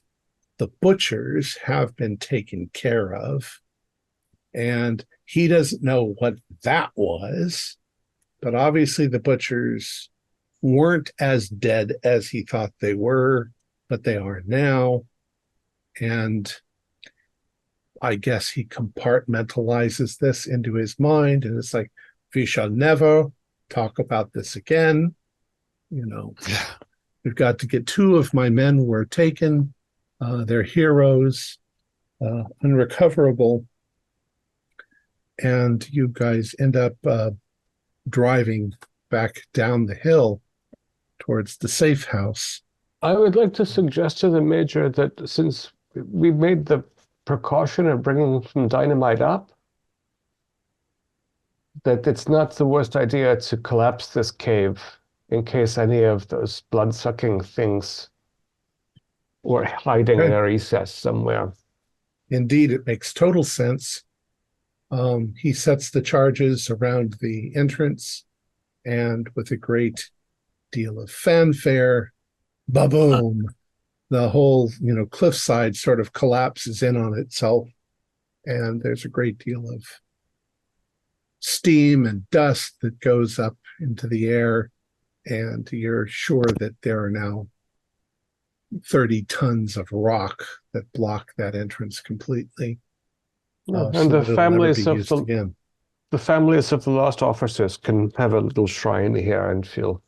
the butchers have been taken care of, and he doesn't know what that was, but obviously the butchers weren't as dead as he thought they were, but they are now. And I guess he compartmentalizes this into his mind, and it's like, we shall never talk about this again. You know, we've got to get 2 of my men were taken. They're heroes, unrecoverable. And you guys end up driving back down the hill towards the safe house. I would like to suggest to the Major that since we made the precaution of bringing some dynamite up, that it's not the worst idea to collapse this cave in case any of those blood-sucking things were hiding in a recess somewhere. Indeed, it makes total sense. He sets the charges around the entrance, and with a great deal of fanfare, ba-boom, the whole, cliffside sort of collapses in on itself, and there's a great deal of steam and dust that goes up into the air, and you're sure that there are now 30 tons of rock that block that entrance completely. And so the that it'll never families be of used again. the families of the lost officers can have a little shrine here and feel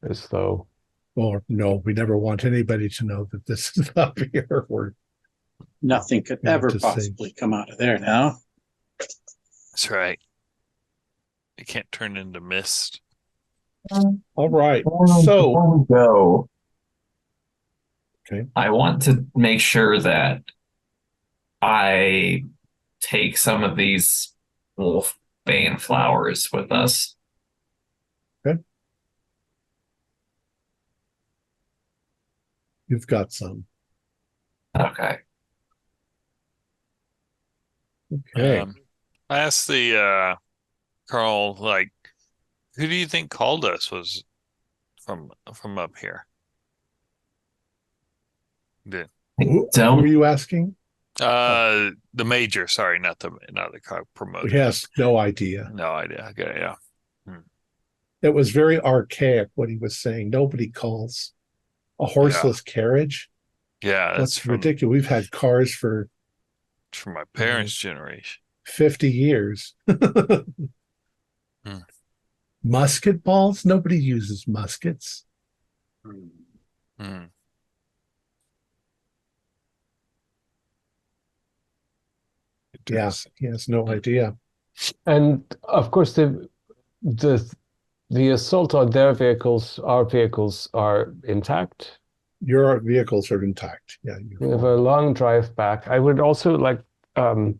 as though. Or no, we never want anybody to know that this is up here. Nothing could ever possibly come out of there now. That's right. It can't turn into mist. All right. Before So we go, okay. I want to make sure that I take some of these wolfbane flowers with us. Okay. You've got some. Okay. Okay. I asked the Carl, like, who do you think called us was from up here? Who are you asking? The Major, sorry, not the promoter. He has no idea. No idea. Okay, yeah. It was very archaic what he was saying. Nobody calls a horseless carriage. Yeah, that's ridiculous. We've had cars for my parents' generation. 50 years. Musket balls? Nobody uses muskets. Yeah, he has no idea. And of course, the assault on their vehicles, our vehicles are intact. Your vehicles are intact. Yeah. We have a long drive back. I would also like to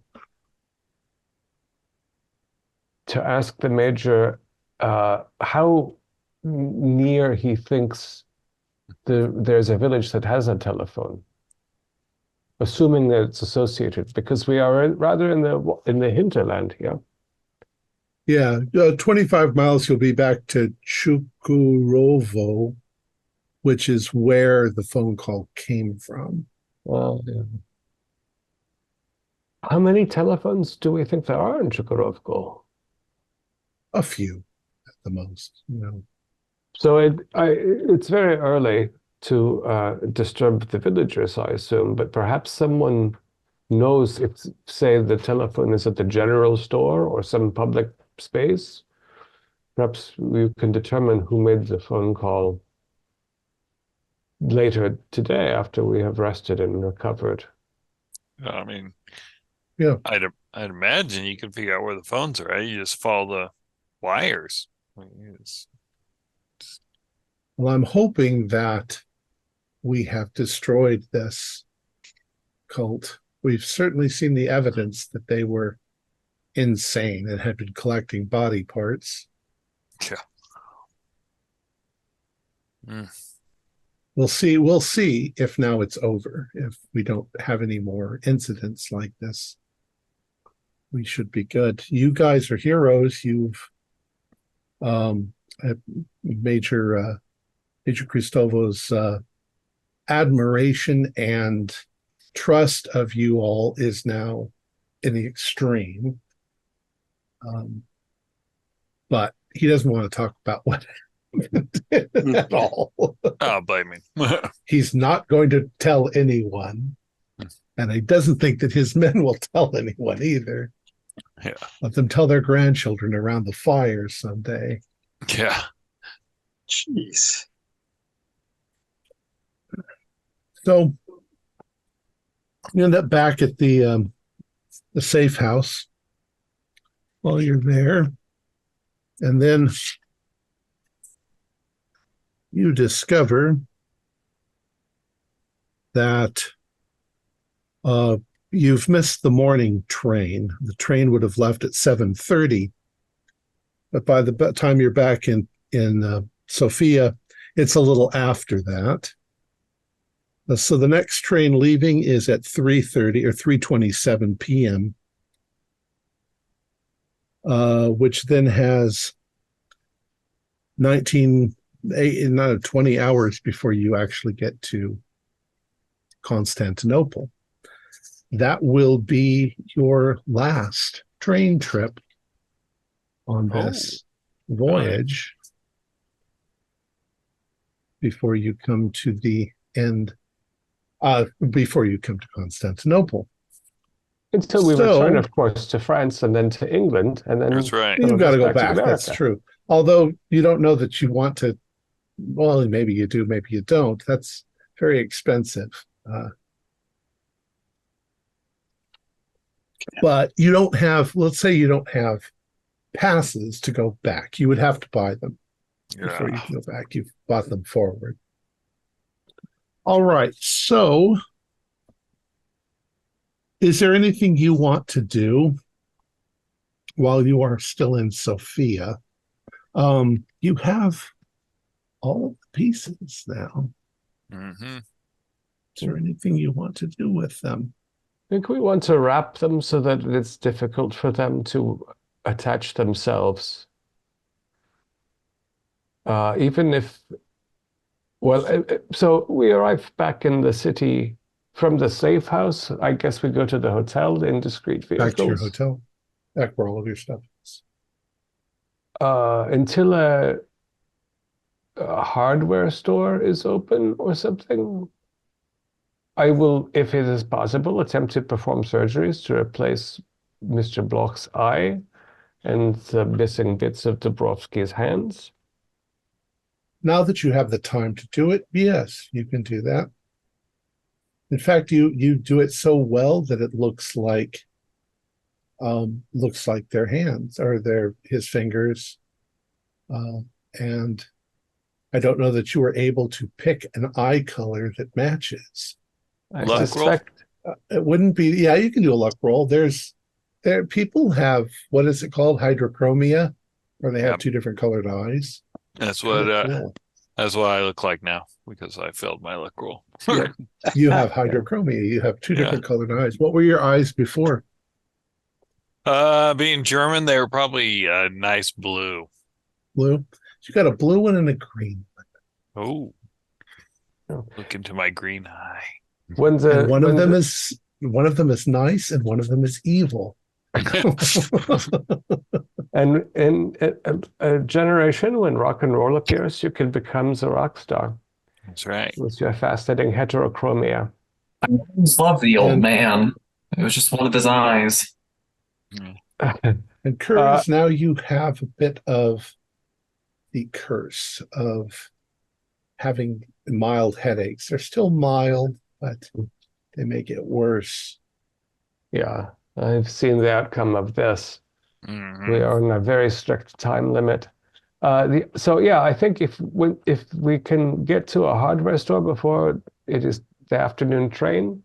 ask the Major how near he thinks there's a village that has a telephone, assuming that it's associated, because we are rather in the hinterland here. Yeah, 25 miles, you'll be back to Chukurovo, which is where the phone call came from. Well, yeah. How many telephones do we think there are in Chukurovko? A few, at the most. So it's very early to disturb the villagers, I assume, but perhaps someone knows if, say, the telephone is at the general store or some public space. Perhaps we can determine who made the phone call later today after we have rested and recovered. I mean, yeah, I'd imagine you can figure out where the phones are at. You just follow the wires. Well, I'm hoping that we have destroyed this cult. We've certainly seen the evidence that they were insane and had been collecting body parts. Yeah. We'll see. We'll see if now it's over. If we don't have any more incidents like this, we should be good. You guys are heroes. You've Major Cristovo's admiration and trust of you all is now in the extreme. But he doesn't want to talk about what at all. Oh, blame me. He's not going to tell anyone. And he doesn't think that his men will tell anyone either. Yeah. Let them tell their grandchildren around the fire someday. Yeah. Jeez. So you end up back at the safe house while you're there. And then you discover that you've missed the morning train. The train would have left at 7:30, but by the time you're back in Sofia, it's a little after that. So the next train leaving is at 3:30 or 3:27 p.m., which then has 20 hours before you actually get to Constantinople. That will be your last train trip on this voyage before you come to the end, before you come to Constantinople. Until we return, of course, to France and then to England. And then That's right. You've got to go back. That's true. Although you don't know that you want to, well, maybe you do, maybe you don't. That's very expensive. But you don't have, let's say you don't have passes to go back. You would have to buy them before you can go back. You've bought them forward. All right. So is there anything you want to do while you are still in Sofia? You have all of the pieces now. Mm-hmm. Is there anything you want to do with them? I think we want to wrap them so that it's difficult for them to attach themselves. Even if, well, so we arrive back in the city from the safe house. I guess we go to the hotel in discreet vehicles. Back to your hotel. Back where all of your stuff is. Until a hardware store is open or something. I will, if it is possible, attempt to perform surgeries to replace Mr. Bloch's eye and the missing bits of Dubrovsky's hands. Now that you have the time to do it, yes, you can do that. In fact, you do it so well that it looks like their hands or his fingers. And I don't know that you were able to pick an eye color that matches. I Luck suspect it wouldn't be. Yeah, you can do a luck roll. People have, what is it called, hydrochromia, where they have two different colored eyes. That's Cool. that's what I look like now because I failed my luck roll. Yeah. You have hydrochromia. You have two different colored eyes. What were your eyes before? Being German, they were probably a nice blue. Blue. You got a blue one and a green one. Oh, look into my green eye. one of them is nice and one of them is evil. And in a generation when rock and roll appears, you can become the rock star. That's right. With your fascinating heterochromia. I always loved the old man. It was just one of his eyes. And Curtis, now you have a bit of the curse of having mild headaches. They're still mild, but they may get worse. Yeah, I've seen the outcome of this. Mm-hmm. We are on a very strict time limit. So yeah, I think if we can get to a hardware store before it is the afternoon train,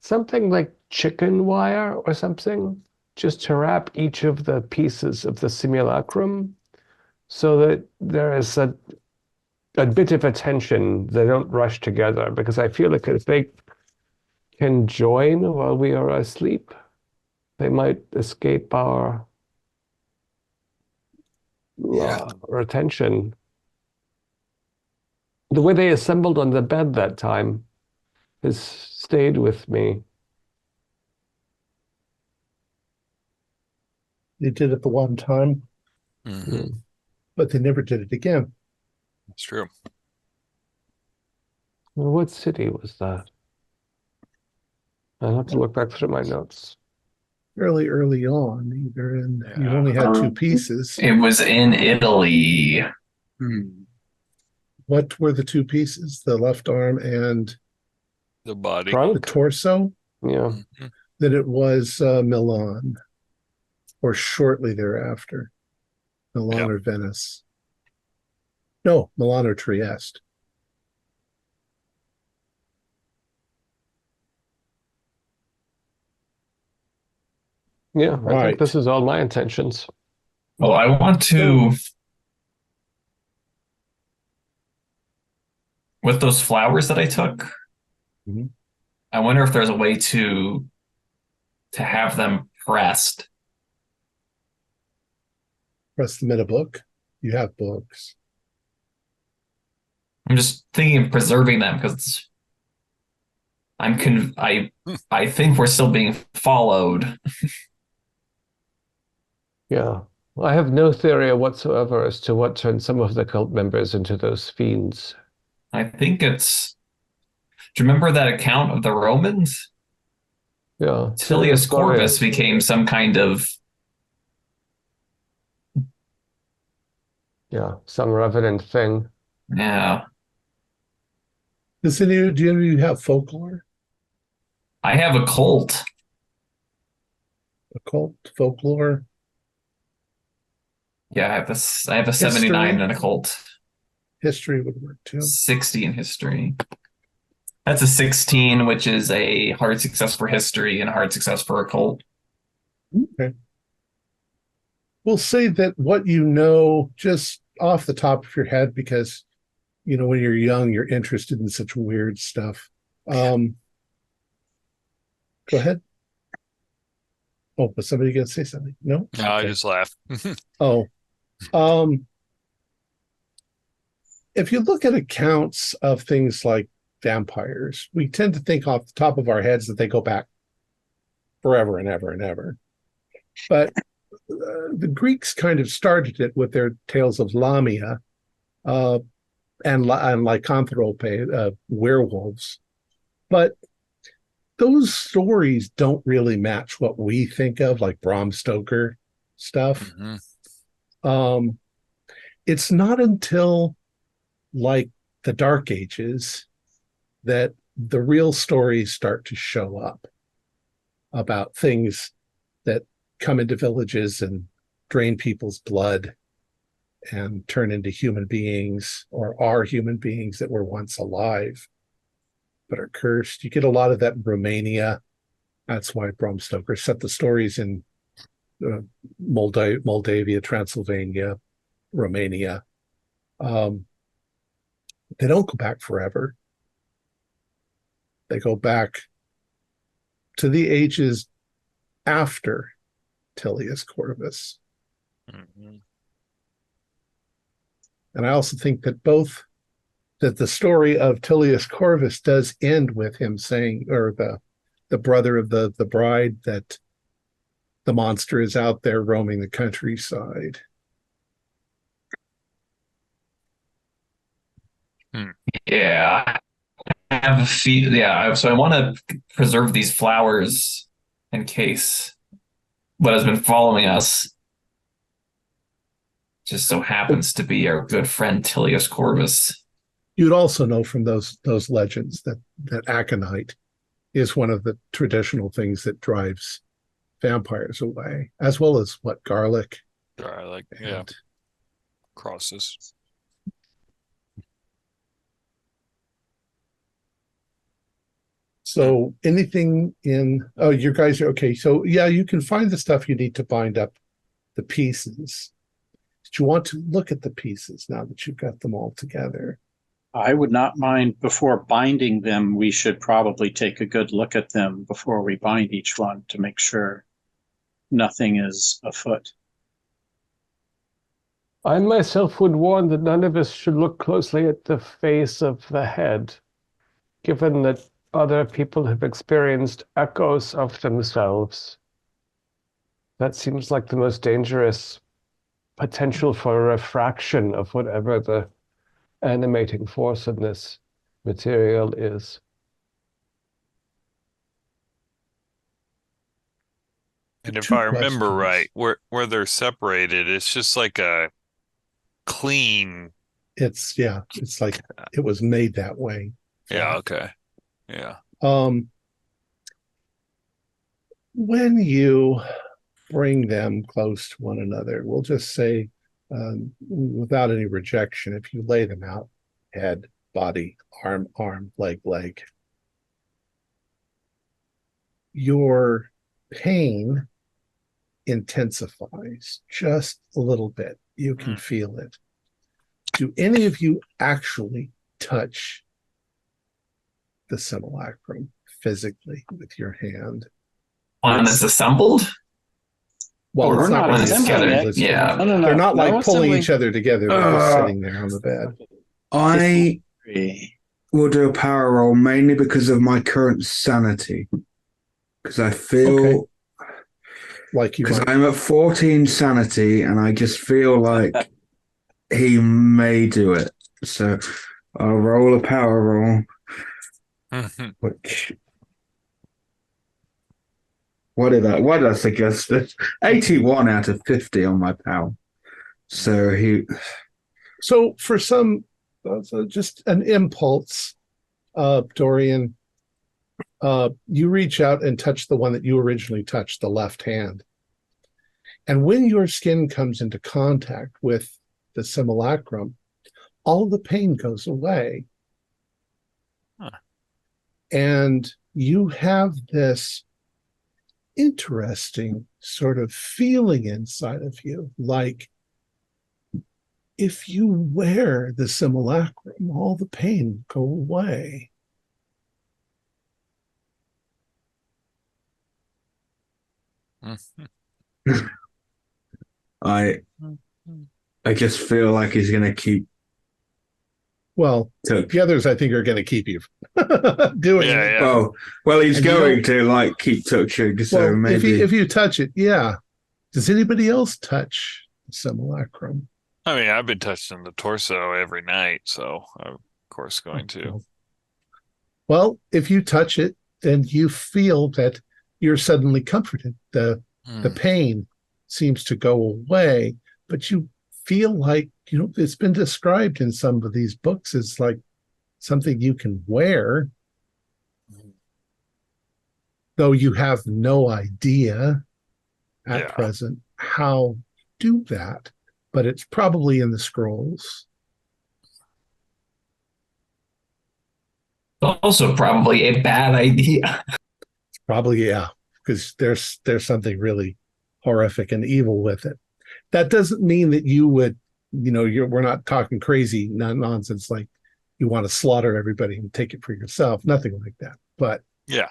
something like chicken wire or something, just to wrap each of the pieces of the simulacrum so that there is a bit of attention. They don't rush together, because I feel like if they can join while we are asleep, they might escape our attention. The way they assembled on the bed that time has stayed with me. They did it the one time, Mm-hmm. but they never did it again. That's true. Well, what city was that? I'll have to look back through my notes. Fairly early on, either in you only had two pieces. It was in Italy. What were the two pieces? The left arm and The body. the Trunk? torso? Yeah. Mhm. That it was Milan, or shortly thereafter. Milan Yep. or Venice. No, Milan or Trieste. Yeah, I Right. think this is all my intentions. Well, I want to, with those flowers that I took, Mhm. I wonder if there's a way to have them pressed. Press them in a book. You have books. I'm just thinking of preserving them because I think we're still being followed. Yeah. I have no theory whatsoever as to what turned some of the cult members into those fiends. I think it's. Do you remember that account of the Romans? Yeah. Tilius Corvus became some kind of. Yeah, some revenant thing. Yeah. Do any of you have folklore? I have a cult. Occult folklore? Yeah, I have this. I have a History. 79 in a cult. History would work too. 60 in history. That's a 16, which is a hard success for history and a hard success for occult. Okay. We'll say that what you know just off the top of your head, because when you're young, you're interested in such weird stuff. Go ahead. Oh, was somebody going to say something? No? No, I just laughed. Oh. If you look at accounts of things like vampires, we tend to think off the top of our heads that they go back forever and ever and ever. But the Greeks kind of started it with their tales of Lamia and lycanthrope, werewolves. But those stories don't really match what we think of, like Bram Stoker stuff. Mm-hmm. It's not until like the Dark Ages that the real stories start to show up about things that come into villages and drain people's blood and turn into human beings, or are human beings that were once alive but are cursed. You get a lot of that in Romania. That's why Bram Stoker set the stories in Moldavia, Transylvania, Romania. They don't go back forever. They go back to the ages after Tilius Corvus. Mm-hmm. And I also think that that the story of Tilius Corvus does end with him saying, or the brother of the bride, that the monster is out there roaming the countryside. Yeah. I have a feel. Yeah. So I want to preserve these flowers in case what has been following us just so happens to be our good friend Tilius Corvus. You'd also know from those legends that aconite is one of the traditional things that drives vampires away, as well as garlic. Garlic, yeah. Crosses. So anything you guys are okay. So yeah, you can find the stuff you need to bind up the pieces. But you want to look at the pieces now that you've got them all together. I would not mind, before binding them, we should probably take a good look at them before we bind each one to make sure nothing is afoot. I myself would warn that none of us should look closely at the face of the head, given that other people have experienced echoes of themselves. That seems like the most dangerous potential for refraction of whatever the animating force in this material is. And if Two I remember questions. right, where they're separated, it's just like a clean. It's like it was made that way. Yeah, okay. Yeah. When you bring them close to one another, we'll just say, without any rejection, if you lay them out, head, body, arm, leg, your pain intensifies just a little bit. You can feel it. Do any of you actually touch the simulacrum physically with your hand? One that's assembled? Well, we're it's not not really assembling assembled. it. Yeah. No. They're not like No pulling assembling. each other together. They're just sitting there on the bed. I will do a power roll mainly because of my current sanity. Because I feel Okay. Like you because might. I'm at 14 sanity and I just feel like he may do it. So I'll roll a power roll, which why did I suggest this? 81 out of 50 on my power. So for some, just an impulse, Dorian, you reach out and touch the one that you originally touched, the left hand. And when your skin comes into contact with the simulacrum, all the pain goes away. Huh. And you have this interesting sort of feeling inside of you, like if you wear the simulacrum, all the pain go away. I just feel like he's going to keep. Well, the others I think are going to keep you doing it. Yeah. Well, he's going to keep touching. So well, maybe if you touch it, yeah. Does anybody else touch the simulacrum? I mean, I've been touching the torso every night, so I'm of course going to. Well, if you touch it, then you feel that you're suddenly comforted. The pain seems to go away, but you feel like, it's been described in some of these books as like something you can wear, though you have no idea at present how to do that, but it's probably in the scrolls. Also probably a bad idea. Probably, yeah, because there's something really horrific and evil with it. That doesn't mean that you would, we're not talking crazy nonsense like you want to slaughter everybody and take it for yourself. Nothing like that. But yeah,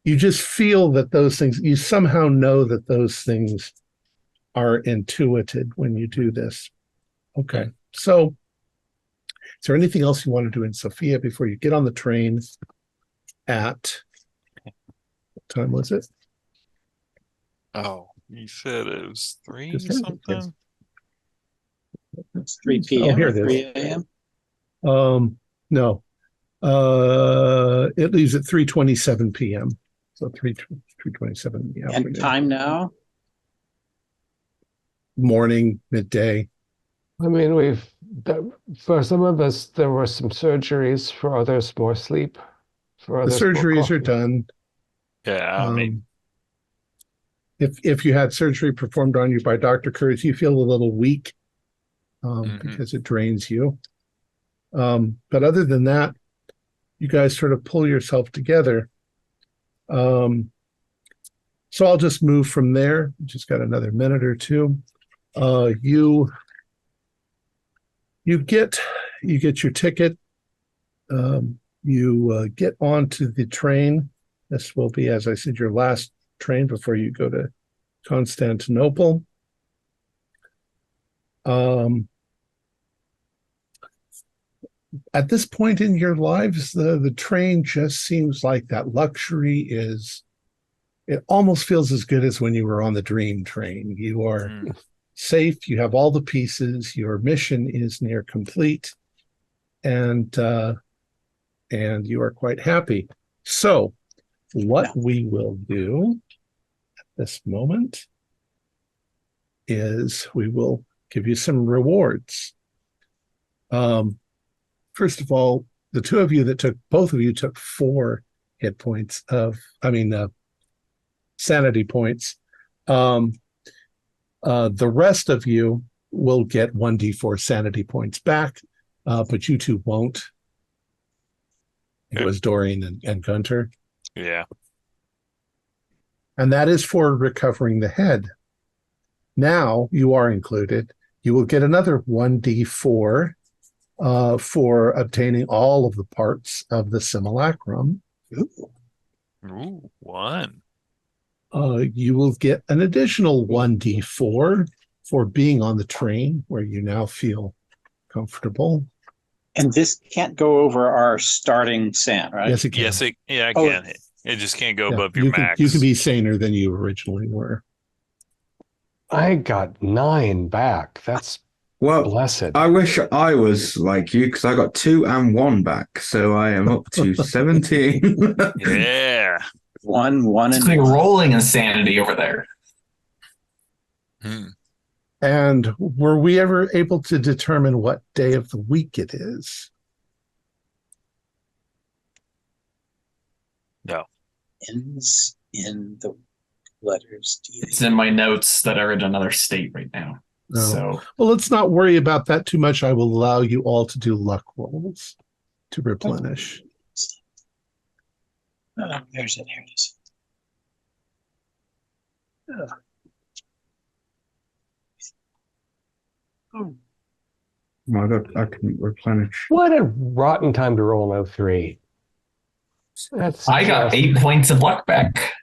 you just feel that those things, you somehow know that those things are intuited when you do this. Okay. So is there anything else you want to do in Sofia before you get on the train at, what time was it? Oh, you said it was 3 Just something? It's 3 p.m. Oh, here or it is. 3 a.m. No. It leaves at 3:27 p.m. So 3:27 in the afternoon. And time now? Morning, midday. I mean, for some of us, there were some surgeries. For others, more sleep. For The others, more surgeries are coffee. done. Yeah, I mean, if you had surgery performed on you by Dr. Kurtz, you feel a little weak because it drains you. But other than that, you guys sort of pull yourself together. So I'll just move from there. Just got another minute or two. You get your ticket You get onto the train. This will be, as I said, your last train before you go to Constantinople. At this point in your lives, the train just seems like that luxury it almost feels as good as when you were on the dream train. You are safe, you have all the pieces, your mission is near complete, and you are quite happy. So what we will do at this moment is we will give you some rewards. First of all, the both of you took 4 hit points sanity points. The rest of you will get 1d4 sanity points back, but you two won't. It was Dorian and Gunter. Yeah. And that is for recovering the head. Now you are included. You will get another 1d4 for obtaining all of the parts of the simulacrum. Ooh, 1. You will get an additional 1d4 for being on the train where you now feel comfortable. And this can't go over our starting SAN, right? Yes, it can. Yes, it can. It just can't go above your max. You can be saner than you originally were. I got 9 back. That's blessed. I wish I was like you because I got 2 and 1 back, so I am up to 17. Yeah. One, It's and like rolling insanity over there. And were we ever able to determine what day of the week it is? No. Ends in the letters. It's in my notes that are in another state right now. No. So, well, let's not worry about that too much. I will allow you all to do luck rolls to replenish. There's it. Here it is. I can replenish. What a rotten time to roll an 03. I got 8 points of luck back.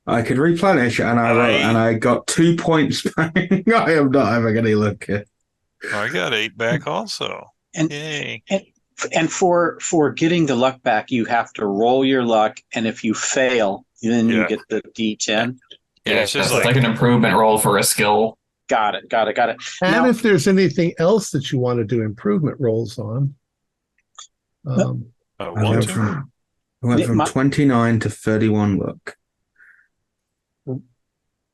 I could replenish, and I got 2 points back. I am not having any luck here. I got 8 back also. Yay. And for getting the luck back, you have to roll your luck, and if you fail, then you get the D10. Yeah, it's just like an improvement roll for a skill. Got it. And now, if there's anything else that you want to do improvement rolls on, I went from 29 to 31 luck.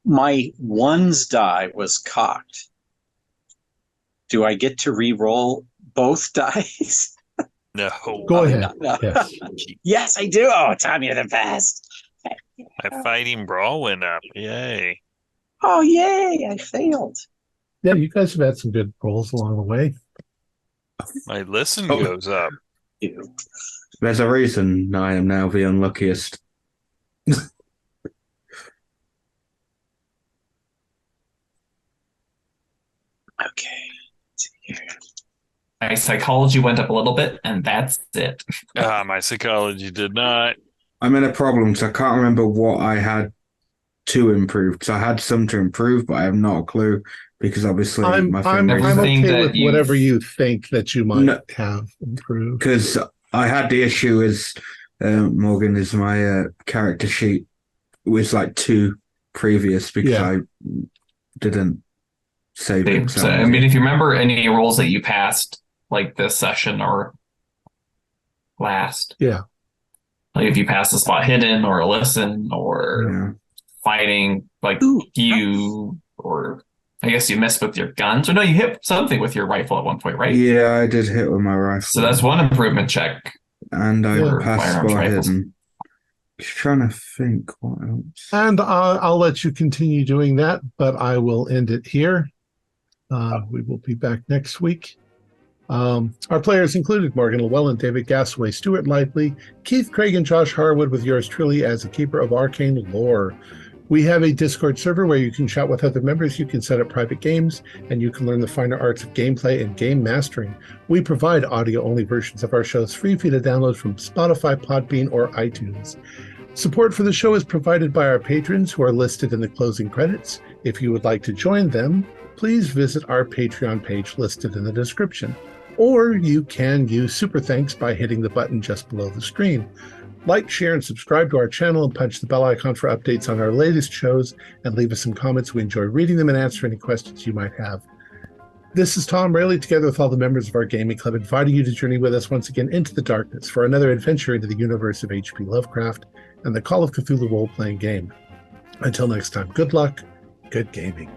My ones die was cocked. Do I get to re-roll both dice? No. Go ahead. No. Yes. Yes, I do. Oh, Tom, you're the best. My fighting brawl went up. Yay. Oh, yay. I failed. Yeah, you guys have had some good rolls along the way. My listen goes up. Ew. There's a reason I am now the unluckiest. Okay. Let's see here. My psychology went up a little bit, and that's it. My psychology did not. I'm in a problem because I can't remember what I had to improve. Because I had some to improve, but I have not a clue. Because obviously, I'm okay with whatever you think that you might have improved. Because I had the issue is Morgan is my character sheet was like 2 previous because I didn't save it. So, I mean, if you remember any rolls that you passed, like this session or last, like if you passed a spot hidden or a listen or fighting, like or I guess you missed with your guns, or no, you hit something with your rifle at one point, right? Yeah, I did hit with my rifle. So that's one improvement check. And I passed spot hidden. Just trying to think what else. And I'll let you continue doing that, but I will end it here. We will be back next week. Our players included Morgan Llewellyn, David Gasaway, Stuart Lively, Keith Craig, and Josh Harwood, with yours truly as the keeper of arcane lore. We have a Discord server where you can chat with other members, you can set up private games, and you can learn the finer arts of gameplay and game mastering. We provide audio-only versions of our shows free for you to download from Spotify, Podbean, or iTunes. Support for the show is provided by our patrons who are listed in the closing credits. If you would like to join them, please visit our Patreon page listed in the description. Or you can use Super Thanks by hitting the button just below the screen. Like, share, and subscribe to our channel and punch the bell icon for updates on our latest shows, and leave us some comments. We enjoy reading them and answer any questions you might have. This is Tom Rayleigh, together with all the members of our gaming club, inviting you to journey with us once again into the darkness for another adventure into the universe of H.P. Lovecraft and the Call of Cthulhu role-playing game. Until next time, good luck, good gaming.